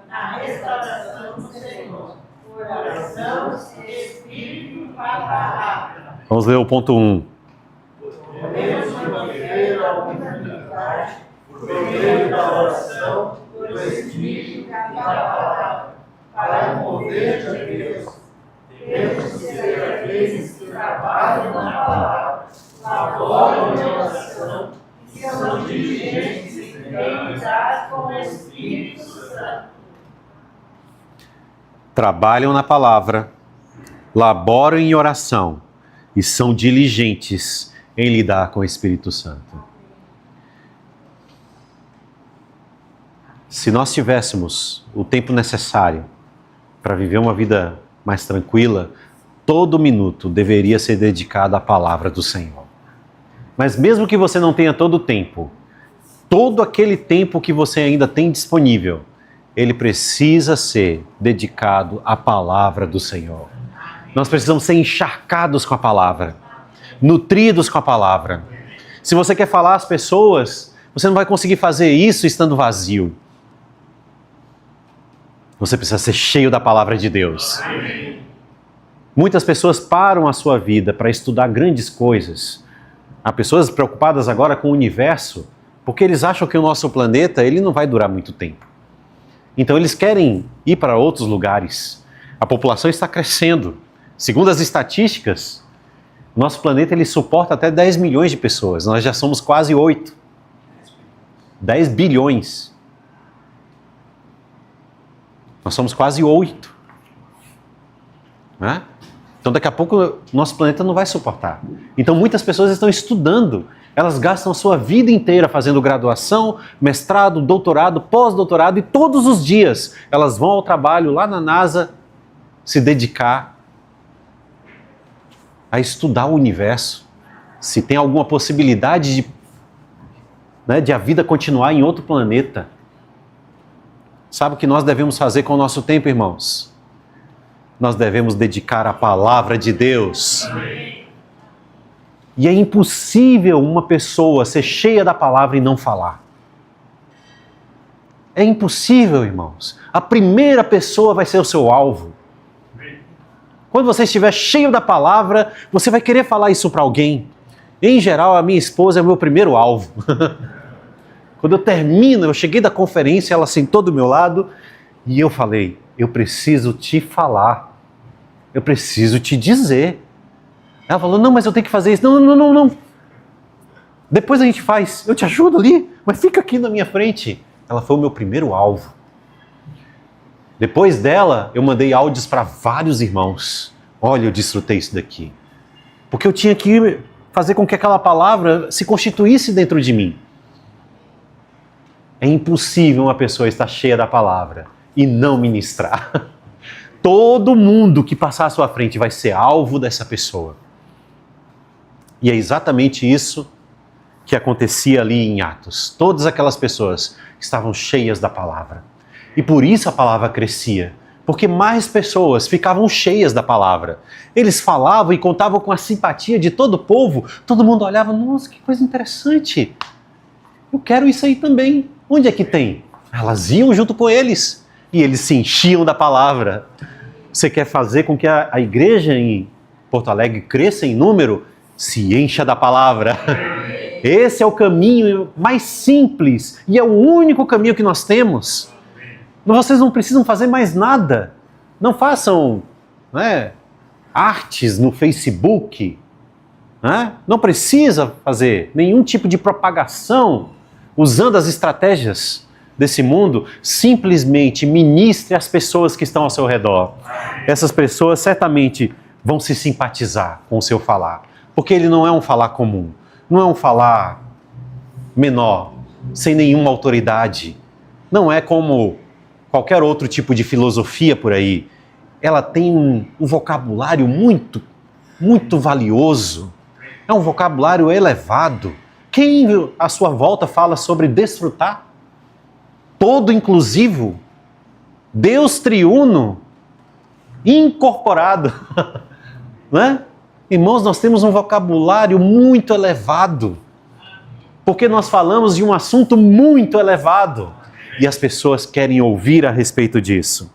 na restauração do Senhor, oração, espírito e palavra. Vamos ler o ponto 1. Podemos manter a unanimidade por meio da oração, do espírito e da palavra, para o mover de Deus. Temos de ser aqueles que trabalham fazem na palavra, laboram em oração, e são diligentes em meditar com o Espírito Santo. Trabalham na palavra, laboram em oração e são diligentes em lidar com o Espírito Santo. Se nós tivéssemos o tempo necessário para viver uma vida mais tranquila, todo minuto deveria ser dedicado à palavra do Senhor. Mas mesmo que você não tenha todo o tempo, todo aquele tempo que você ainda tem disponível, ele precisa ser dedicado à palavra do Senhor. Nós precisamos ser encharcados com a palavra, nutridos com a palavra. Se você quer falar às pessoas, você não vai conseguir fazer isso estando vazio. Você precisa ser cheio da palavra de Deus. Muitas pessoas param a sua vida para estudar grandes coisas. Há pessoas preocupadas agora com o universo, porque eles acham que o nosso planeta ele não vai durar muito tempo. Então eles querem ir para outros lugares. A população está crescendo. Segundo as estatísticas, nosso planeta ele suporta até 10 milhões de pessoas. Nós já somos quase 8. 10 bilhões. Nós somos quase 8. Né? Então daqui a pouco o nosso planeta não vai suportar. Então muitas pessoas estão estudando. Elas gastam a sua vida inteira fazendo graduação, mestrado, doutorado, pós-doutorado e todos os dias elas vão ao trabalho lá na NASA se dedicar a estudar o universo. Se tem alguma possibilidade de a vida continuar em outro planeta. Sabe o que nós devemos fazer com o nosso tempo, irmãos? Nós devemos dedicar a palavra de Deus. Amém. E é impossível uma pessoa ser cheia da palavra e não falar. É impossível, irmãos. A primeira pessoa vai ser o seu alvo. Quando você estiver cheio da palavra, você vai querer falar isso para alguém. Em geral, a minha esposa é o meu primeiro alvo. Quando eu termino, eu cheguei da conferência, ela sentou do meu lado e eu falei, eu preciso te falar. Eu preciso te dizer. Ela falou, não, mas eu tenho que fazer isso. Não. Depois a gente faz. Eu te ajudo ali, mas fica aqui na minha frente. Ela foi o meu primeiro alvo. Depois dela, eu mandei áudios para vários irmãos. Olha, eu desfrutei isso daqui. Porque eu tinha que fazer com que aquela palavra se constituísse dentro de mim. É impossível uma pessoa estar cheia da palavra e não ministrar. Todo mundo que passar à sua frente vai ser alvo dessa pessoa. E é exatamente isso que acontecia ali em Atos. Todas aquelas pessoas estavam cheias da palavra. E por isso a palavra crescia. Porque mais pessoas ficavam cheias da palavra. Eles falavam e contavam com a simpatia de todo o povo. Todo mundo olhava, nossa, que coisa interessante. Eu quero isso aí também. Onde é que tem? Elas iam junto com eles. E eles se enchiam da palavra. Você quer fazer com que a igreja em Porto Alegre cresça em número? Se encha da palavra. Esse é o caminho mais simples e é o único caminho que nós temos. Vocês não precisam fazer mais nada. Não façam artes no Facebook. Não precisa fazer nenhum tipo de propagação usando as estratégias desse mundo. Simplesmente ministre às pessoas que estão ao seu redor. Essas pessoas certamente vão se simpatizar com o seu falar. Porque ele não é um falar comum. Não é um falar menor, sem nenhuma autoridade. Não é como qualquer outro tipo de filosofia por aí. Ela tem um vocabulário muito, muito valioso. É um vocabulário elevado. Quem à sua volta fala sobre desfrutar? Todo inclusivo. Deus triuno. Incorporado. Não é? Irmãos, nós temos um vocabulário muito elevado. Porque nós falamos de um assunto muito elevado. E as pessoas querem ouvir a respeito disso.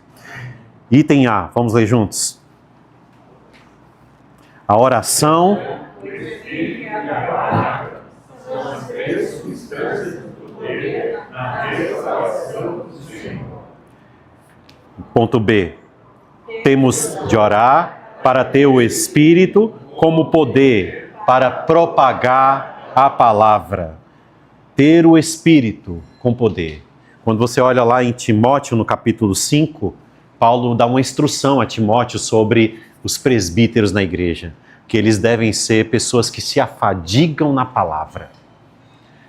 Item A, vamos ler juntos. A oração. São as três substâncias do poder na restauração do Senhor. Ponto B. Temos de orar para ter o Espírito como poder para propagar a palavra. Ter o Espírito com poder. Quando você olha lá em Timóteo, no capítulo 5, Paulo dá uma instrução a Timóteo sobre os presbíteros na igreja, que eles devem ser pessoas que se afadigam na palavra.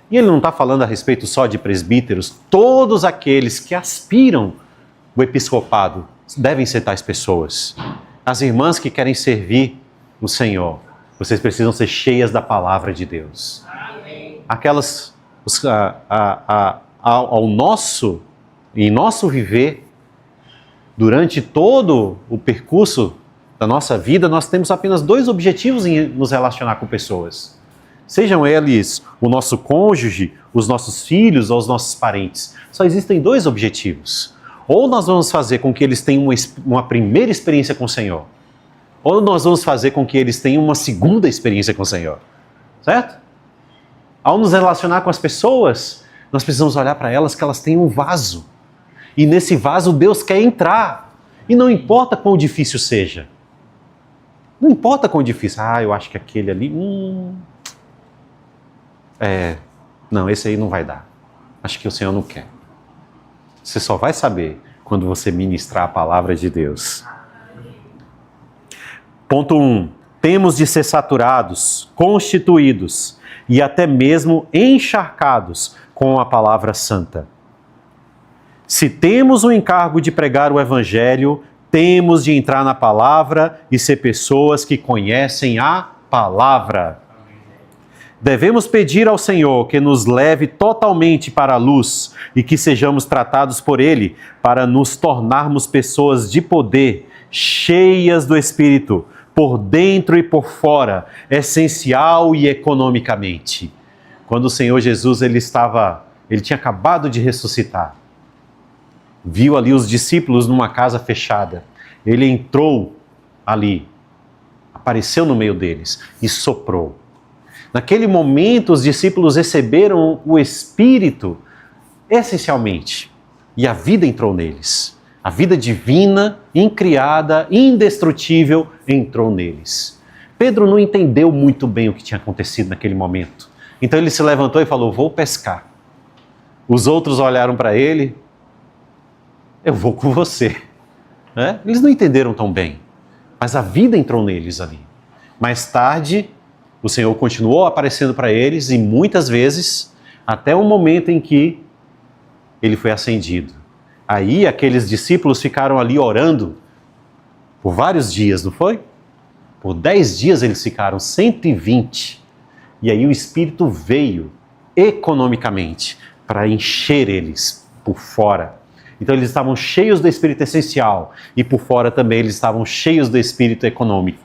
E ele não está falando a respeito só de presbíteros, todos aqueles que aspiram o episcopado devem ser tais pessoas. As irmãs que querem servir o Senhor, vocês precisam ser cheias da palavra de Deus. Aquelas, em nosso viver, durante todo o percurso da nossa vida, nós temos apenas 2 objetivos em nos relacionar com pessoas. Sejam eles o nosso cônjuge, os nossos filhos ou os nossos parentes. Só existem 2 objetivos. Ou nós vamos fazer com que eles tenham uma primeira experiência com o Senhor, ou nós vamos fazer com que eles tenham uma segunda experiência com o Senhor. Certo? Ao nos relacionar com as pessoas, nós precisamos olhar para elas que elas têm um vaso. E nesse vaso Deus quer entrar. E não importa quão difícil seja. Não importa quão difícil. Eu acho que aquele ali... Não, esse aí não vai dar. Acho que o Senhor não quer. Você só vai saber quando você ministrar a palavra de Deus. Ponto 1. Temos de ser saturados, constituídos e até mesmo encharcados com a palavra santa. Se temos o encargo de pregar o Evangelho, temos de entrar na palavra e ser pessoas que conhecem a palavra. Devemos pedir ao Senhor que nos leve totalmente para a luz e que sejamos tratados por Ele para nos tornarmos pessoas de poder, cheias do Espírito, por dentro e por fora, essencial e economicamente. Quando o Senhor Jesus ele tinha acabado de ressuscitar, viu ali os discípulos numa casa fechada, ele entrou ali, apareceu no meio deles e soprou. Naquele momento, os discípulos receberam o Espírito, essencialmente, e a vida entrou neles. A vida divina, incriada, indestrutível, entrou neles. Pedro não entendeu muito bem o que tinha acontecido naquele momento. Então ele se levantou e falou, vou pescar. Os outros olharam para ele, eu vou com você. Eles não entenderam tão bem, mas a vida entrou neles ali. Mais tarde, o Senhor continuou aparecendo para eles e muitas vezes, até o momento em que ele foi ascendido. Aí aqueles discípulos ficaram ali orando por vários dias, não foi? Por 10 dias eles ficaram, 120. E aí o Espírito veio economicamente para encher eles por fora. Então eles estavam cheios do Espírito essencial e por fora também eles estavam cheios do Espírito econômico,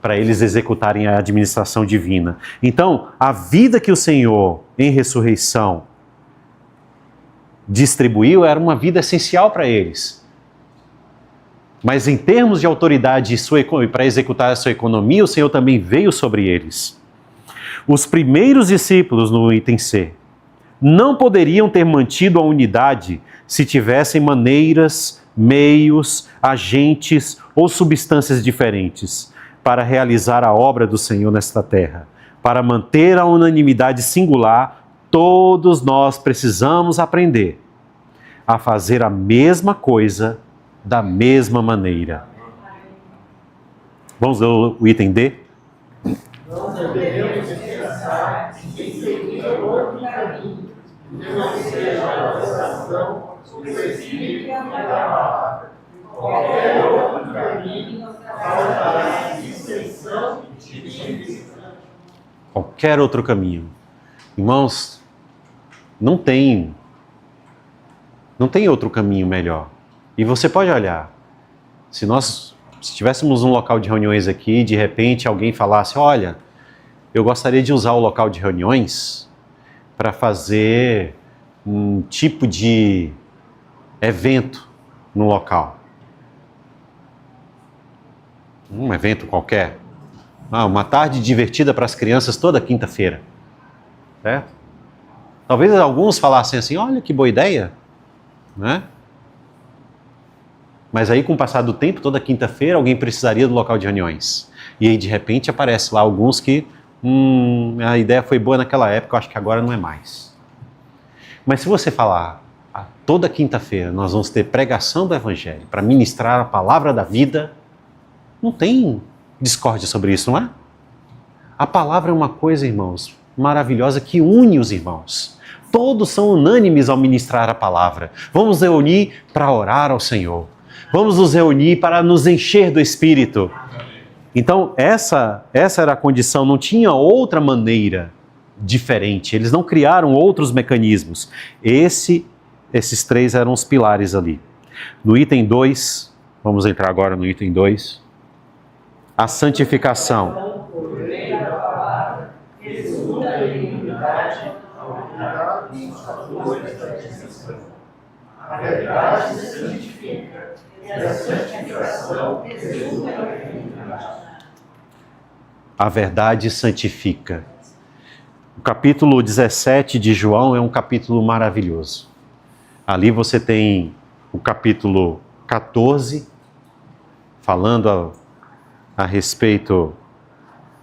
para eles executarem a administração divina. Então, a vida que o Senhor, em ressurreição, distribuiu era uma vida essencial para eles. Mas em termos de autoridade para executar a sua economia, o Senhor também veio sobre eles. Os primeiros discípulos, no item C, não poderiam ter mantido a unidade se tivessem maneiras, meios, agentes ou substâncias diferentes para realizar a obra do Senhor nesta terra. Para manter a unanimidade singular, todos nós precisamos aprender a fazer a mesma coisa da mesma maneira. Vamos ler o item D? Não devemos pensar em seguir outro caminho, que não seja a oração, o Espírito e a palavra. Qualquer outro caminho causará dissensão e divisão. Qualquer outro caminho. Irmãos, não tem outro caminho melhor. E você pode olhar, se tivéssemos um local de reuniões aqui, de repente alguém falasse, olha, eu gostaria de usar o local de reuniões para fazer um tipo de evento no local. Um evento qualquer. Uma tarde divertida para as crianças toda quinta-feira. Certo? Talvez alguns falassem assim, olha que boa ideia. Né? Mas aí, com o passar do tempo, toda quinta-feira, alguém precisaria do local de reuniões. E aí, de repente, aparece lá alguns que, a ideia foi boa naquela época, eu acho que agora não é mais. Mas se você falar, toda quinta-feira nós vamos ter pregação do Evangelho para ministrar a palavra da vida, não tem discórdia sobre isso, não é? A palavra é uma coisa, irmãos, maravilhosa que une os irmãos. Todos são unânimes ao ministrar a palavra. Vamos reunir para orar ao Senhor. Vamos nos reunir para nos encher do Espírito. Então, essa era a condição, não tinha outra maneira diferente. Eles não criaram outros mecanismos. Esses três eram os pilares ali. No item 2, vamos entrar agora no item 2, a santificação. A verdade santifica, e a santificação resulta em unidade. A verdade santifica. O capítulo 17 de João é um capítulo maravilhoso. Ali você tem o capítulo 14, falando a respeito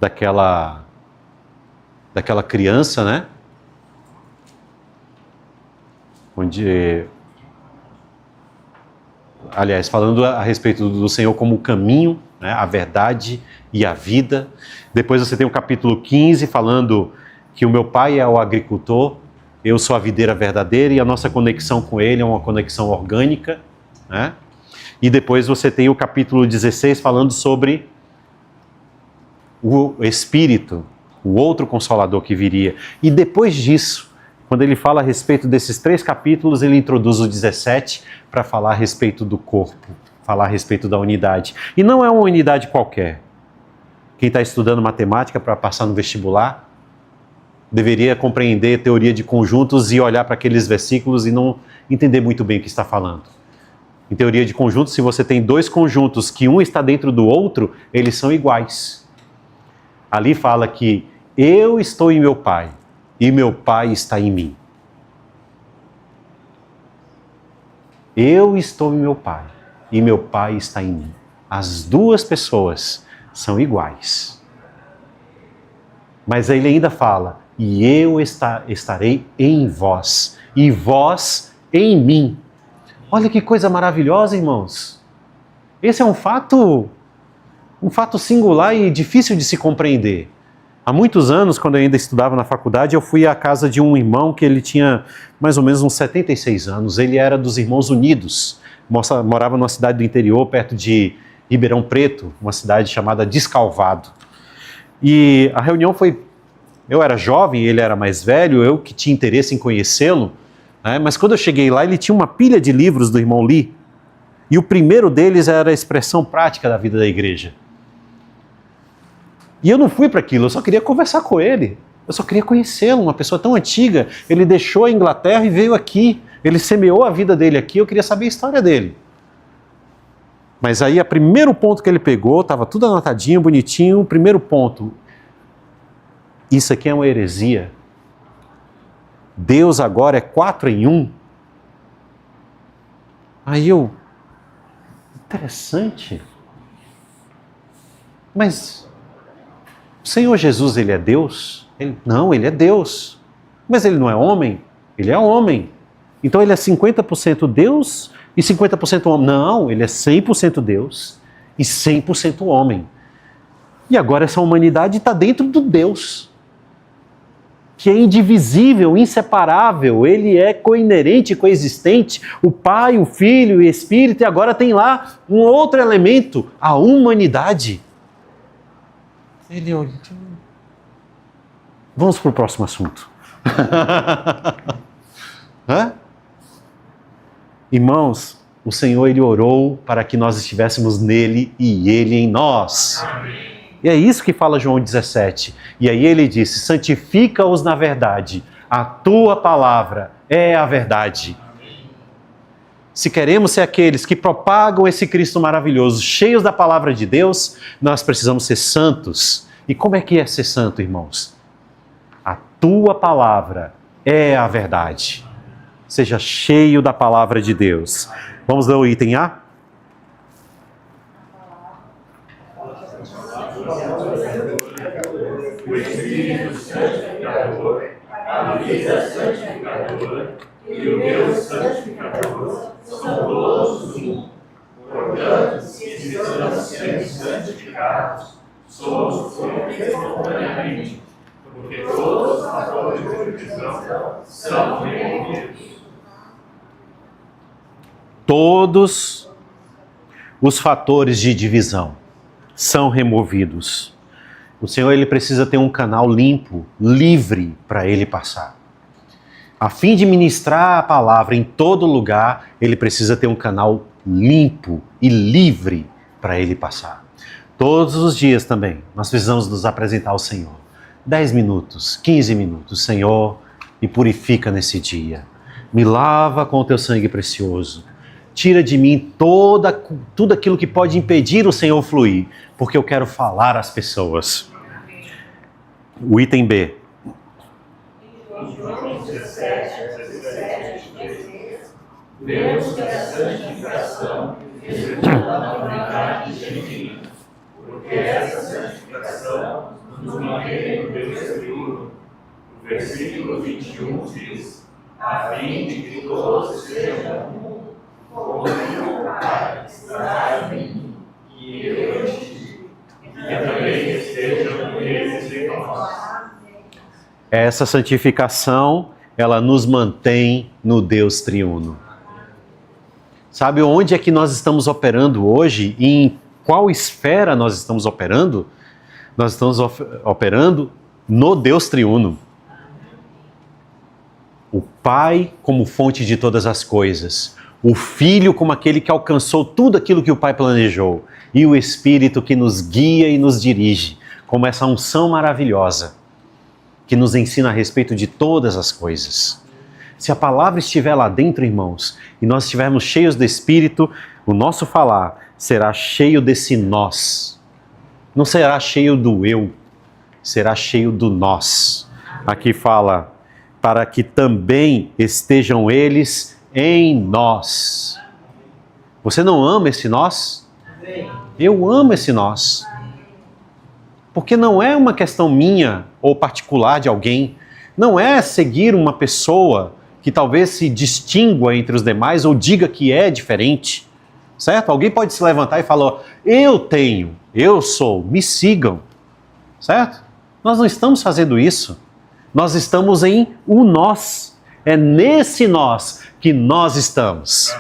daquela criança, né? Falando a respeito do Senhor como o caminho, né, a verdade e a vida. Depois você tem o capítulo 15 falando que o meu pai é o agricultor, eu sou a videira verdadeira e a nossa conexão com ele é uma conexão orgânica, né? E depois você tem o capítulo 16 falando sobre o Espírito, o outro Consolador que viria. E depois disso, quando ele fala a respeito desses 3 capítulos, ele introduz o 17 para falar a respeito do corpo, falar a respeito da unidade. E não é uma unidade qualquer. Quem está estudando matemática para passar no vestibular deveria compreender teoria de conjuntos e olhar para aqueles versículos e não entender muito bem o que está falando. Em teoria de conjuntos, se você tem 2 conjuntos que um está dentro do outro, eles são iguais. Ali fala que eu estou em meu Pai e meu Pai está em mim. Eu estou em meu Pai e meu Pai está em mim. As 2 pessoas são iguais. Mas ele ainda fala, e eu estarei em vós, e vós em mim. Olha que coisa maravilhosa, irmãos. Esse é um fato singular e difícil de se compreender. Há muitos anos, quando eu ainda estudava na faculdade, eu fui à casa de um irmão que ele tinha mais ou menos uns 76 anos. Ele era dos Irmãos Unidos, morava numa cidade do interior, perto de Ribeirão Preto, uma cidade chamada Descalvado. E a reunião foi... Eu era jovem, ele era mais velho, eu que tinha interesse em conhecê-lo, né? Mas quando eu cheguei lá, ele tinha uma pilha de livros do irmão Lee, e o primeiro deles era a expressão prática da vida da igreja. E eu não fui para aquilo, eu só queria conversar com ele, eu só queria conhecê-lo, uma pessoa tão antiga. Ele deixou a Inglaterra e veio aqui, ele semeou a vida dele aqui, eu queria saber a história dele. Mas aí, o primeiro ponto que ele pegou, estava tudo anotadinho, bonitinho, o primeiro ponto: isso aqui é uma heresia. Deus agora é 4 em 1. Aí interessante. Mas o Senhor Jesus, ele é Deus? Não, ele é Deus. Mas ele não é homem? Ele é homem. Então ele é 50% Deus e 50% homem. Não, ele é 100% Deus e 100% homem. E agora essa humanidade está dentro do Deus, que é indivisível, inseparável, ele é coinerente, coexistente, o Pai, o Filho e o Espírito, e agora tem lá um outro elemento, a humanidade. Ele olha... Vamos para o próximo assunto. Irmãos, o Senhor, ele orou para que nós estivéssemos nele e ele em nós. Amém. E é isso que fala João 17. E aí ele disse, santifica-os na verdade, a tua palavra é a verdade. Se queremos ser aqueles que propagam esse Cristo maravilhoso, cheios da palavra de Deus, nós precisamos ser santos. E como é que é ser santo, irmãos? A tua palavra é a verdade. Seja cheio da palavra de Deus. Vamos ler o item A? o Espírito Santificador, a vida santificadora e o Deus santificador são todos um. Portanto, se estamos sendo santificados, somos espontaneamente, porque todos os fatores de divisão são removidos. Todos os fatores de divisão são removidos. O Senhor, ele precisa ter um canal limpo, livre para ele passar. A fim de ministrar a palavra em todo lugar, ele precisa ter um canal limpo e livre para ele passar. Todos os dias também, nós precisamos nos apresentar ao Senhor. 10 minutos, 15 minutos, Senhor, me purifica nesse dia. Me lava com o teu sangue precioso. Tira de mim tudo aquilo que pode impedir o Senhor fluir, porque eu quero falar às pessoas. O item B. João 17, 17, 16, vemos que a santificação resulta da unidade divina, porque essa santificação nos mantém no Deus triuno. O versículo 21 diz: a fim de que todos sejam um, como o Pai está em mim e eu em ti, e que também estejam eles em nós. Essa santificação, ela nos mantém no Deus triuno. Sabe onde é que nós estamos operando hoje? E em qual esfera nós estamos operando? Nós estamos operando no Deus triuno. O Pai como fonte de todas as coisas. O Filho como aquele que alcançou tudo aquilo que o Pai planejou. E o Espírito que nos guia e nos dirige, como essa unção maravilhosa, que nos ensina a respeito de todas as coisas. Se a palavra estiver lá dentro, irmãos, e nós estivermos cheios do Espírito, o nosso falar será cheio desse nós. Não será cheio do eu, será cheio do nós. Aqui fala, para que também estejam eles em nós. Você não ama esse nós? Eu amo esse nós. Porque não é uma questão minha ou particular de alguém. Não é seguir uma pessoa que talvez se distingua entre os demais ou diga que é diferente. Certo? Alguém pode se levantar e falar, eu tenho, eu sou, me sigam. Certo? Nós não estamos fazendo isso. Nós estamos em um nós. É nesse nós que nós estamos.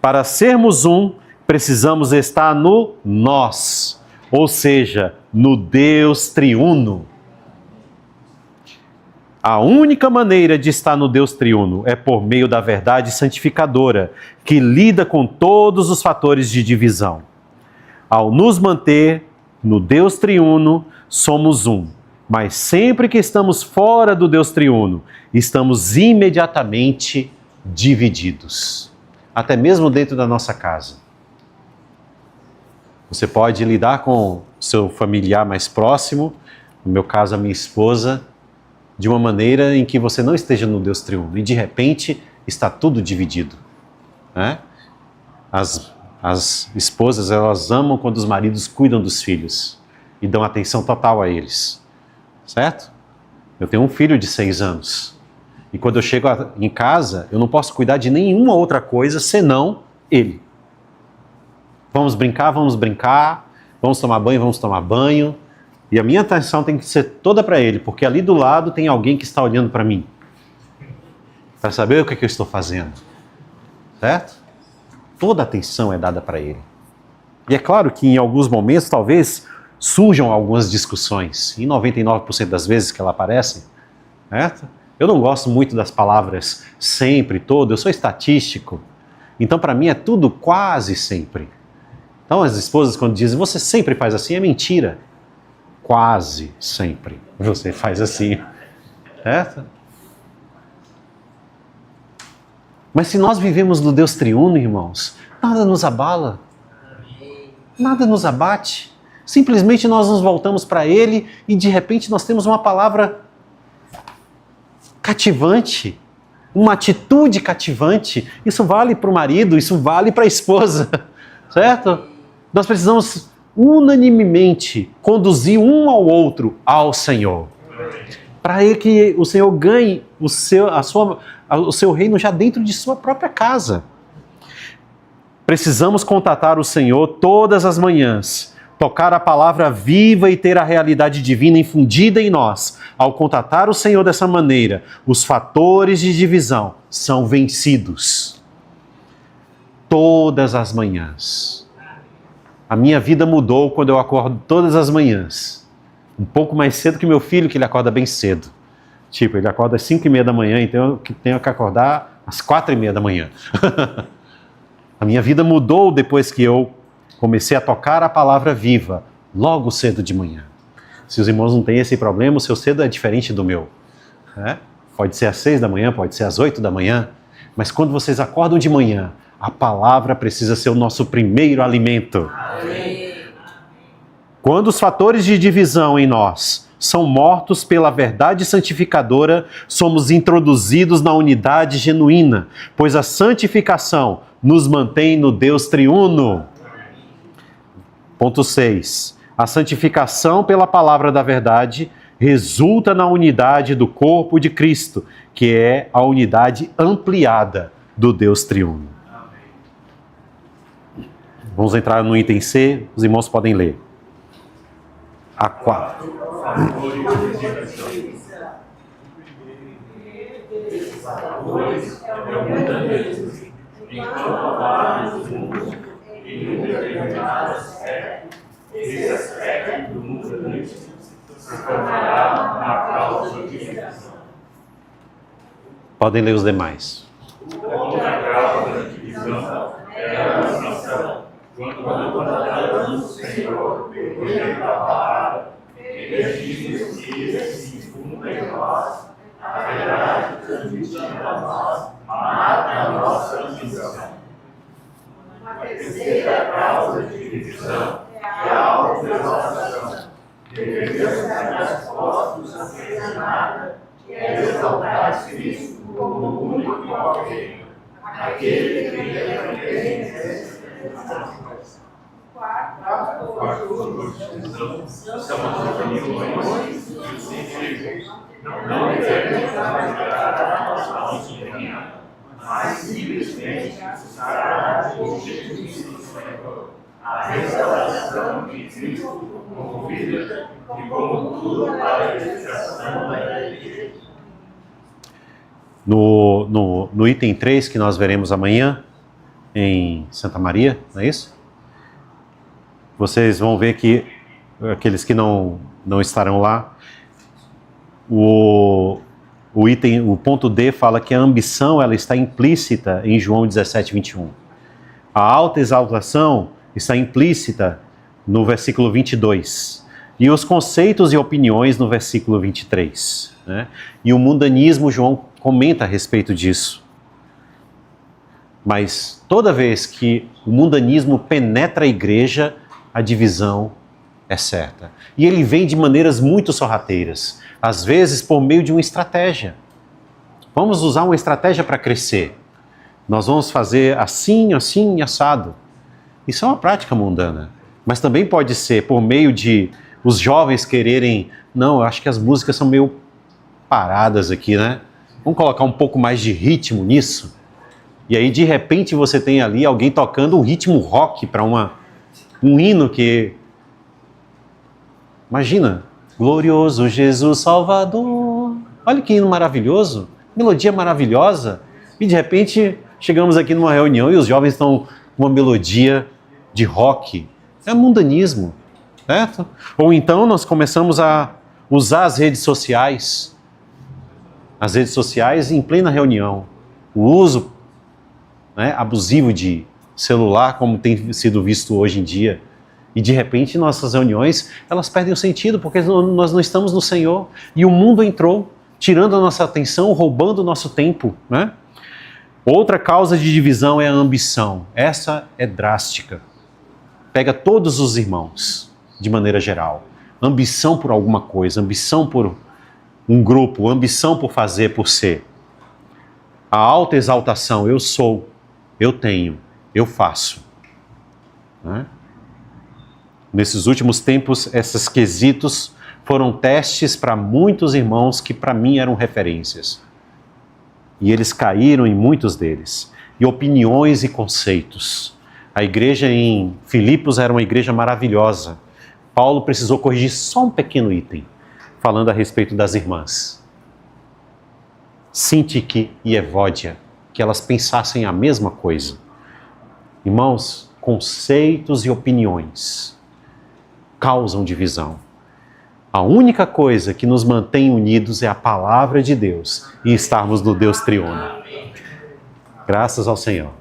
Para sermos um, precisamos estar no nós. Ou seja, no Deus triuno. A única maneira de estar no Deus triuno é por meio da verdade santificadora, que lida com todos os fatores de divisão. Ao nos manter no Deus triuno, somos um. Mas sempre que estamos fora do Deus triuno, estamos imediatamente divididos. Até mesmo dentro da nossa casa. Você pode lidar com seu familiar mais próximo, no meu caso a minha esposa, de uma maneira em que você não esteja no Deus triuno e de repente está tudo dividido. Né? As esposas, elas amam quando os maridos cuidam dos filhos e dão atenção total a eles. Certo? Eu tenho um filho de 6 anos e quando eu chego em casa, eu não posso cuidar de nenhuma outra coisa senão ele. Vamos brincar, vamos tomar banho, e a minha atenção tem que ser toda para ele, porque ali do lado tem alguém que está olhando para mim, para saber o que eu estou fazendo, certo? Toda a atenção é dada para ele. E é claro que em alguns momentos talvez surjam algumas discussões, e 99% das vezes que elas aparecem, certo? Eu não gosto muito das palavras sempre, todo, eu sou estatístico, então para mim é tudo quase sempre. Então as esposas quando dizem, você sempre faz assim, é mentira. Quase sempre você faz assim. Certo? Mas se nós vivemos no Deus triuno, irmãos, nada nos abala. Nada nos abate. Simplesmente nós nos voltamos para Ele e de repente nós temos uma palavra cativante. Uma atitude cativante. Isso vale para o marido, isso vale para a esposa. Certo? Nós precisamos unanimemente conduzir um ao outro ao Senhor. Para que o Senhor ganhe o seu reino já dentro de sua própria casa. Precisamos contatar o Senhor todas as manhãs, tocar a palavra viva e ter a realidade divina infundida em nós. Ao contatar o Senhor dessa maneira, os fatores de divisão são vencidos. Todas as manhãs. A minha vida mudou quando eu acordo todas as manhãs. Um pouco mais cedo que meu filho, que ele acorda bem cedo. Tipo, ele acorda às 5h30 da manhã, então eu tenho que acordar às 4h30 da manhã. A minha vida mudou depois que eu comecei a tocar a palavra viva, logo cedo de manhã. Se os irmãos não têm esse problema, o seu cedo é diferente do meu. Pode ser às 6 da manhã, pode ser às 8 da manhã, mas quando vocês acordam de manhã, a palavra precisa ser o nosso primeiro alimento. Amém. Quando os fatores de divisão em nós são mortos pela verdade santificadora, somos introduzidos na unidade genuína, pois a santificação nos mantém no Deus triuno. Ponto 6. A santificação pela palavra da verdade resulta na unidade do corpo de Cristo, que é a unidade ampliada do Deus triuno. Vamos entrar no item C, os irmãos podem ler. A4. Enquanto vários mundos em um determinado aspecto, esse aspecto do mundo antes se tornará uma causa de divisão. Podem ler os demais. Outra causa de divisão é a ambição. Quando mandamos o Senhor pela palavra, exigimos que se infunda em nós a verdade transmitida a nós, mata a nossa ambição. Uma terceira causa de divisão é a autoexaltação. Devemos estar dispostos a ser nada, que é exaltar Cristo como o único alguém, aquele que representa. Quarto, são as opiniões e os sentidos. Não devemos trabalhar a nossa opinião, mas simplesmente buscar o objetivo do Senhor, a restauração de Cristo como vida e como tudo para a edificação da igreja. No item 3, que nós veremos amanhã, em Santa Maria, não é isso? Vocês vão ver que, aqueles que não estarão lá, o ponto D fala que a ambição ela está implícita em João 17:21. A autoexaltação está implícita no versículo 22. E os conceitos e opiniões no versículo 23. Né? E o mundanismo, João comenta a respeito disso. Mas toda vez que o mundanismo penetra a igreja, a divisão é certa. E ele vem de maneiras muito sorrateiras, às vezes por meio de uma estratégia. Vamos usar uma estratégia para crescer. Nós vamos fazer assim, assim e assado. Isso é uma prática mundana. Mas também pode ser por meio de os jovens quererem... Não, eu acho que as músicas são meio paradas aqui, né? Vamos colocar um pouco mais de ritmo nisso? E aí, de repente, você tem ali alguém tocando um ritmo rock para um hino que... Imagina, glorioso Jesus Salvador. Olha que hino maravilhoso, melodia maravilhosa. E de repente, chegamos aqui numa reunião e os jovens estão com uma melodia de rock. É mundanismo, certo? Ou então nós começamos a usar as redes sociais. As redes sociais em plena reunião. O uso abusivo de celular, como tem sido visto hoje em dia. E de repente nossas reuniões, elas perdem o sentido, porque nós não estamos no Senhor. E o mundo entrou, tirando a nossa atenção, roubando o nosso tempo. Né? Outra causa de divisão é a ambição. Essa é drástica. Pega todos os irmãos, de maneira geral. Ambição por alguma coisa, ambição por um grupo, ambição por fazer, por ser. A autoexaltação, eu sou, eu tenho, eu faço. Né? Nesses últimos tempos, esses quesitos foram testes para muitos irmãos que para mim eram referências. E eles caíram em muitos deles. E opiniões e conceitos. A igreja em Filipos era uma igreja maravilhosa. Paulo precisou corrigir só um pequeno item, falando a respeito das irmãs. Sintique e Evódia, que elas pensassem a mesma coisa. Irmãos, conceitos e opiniões causam divisão. A única coisa que nos mantém unidos é a palavra de Deus e estarmos no Deus triuno. Graças ao Senhor.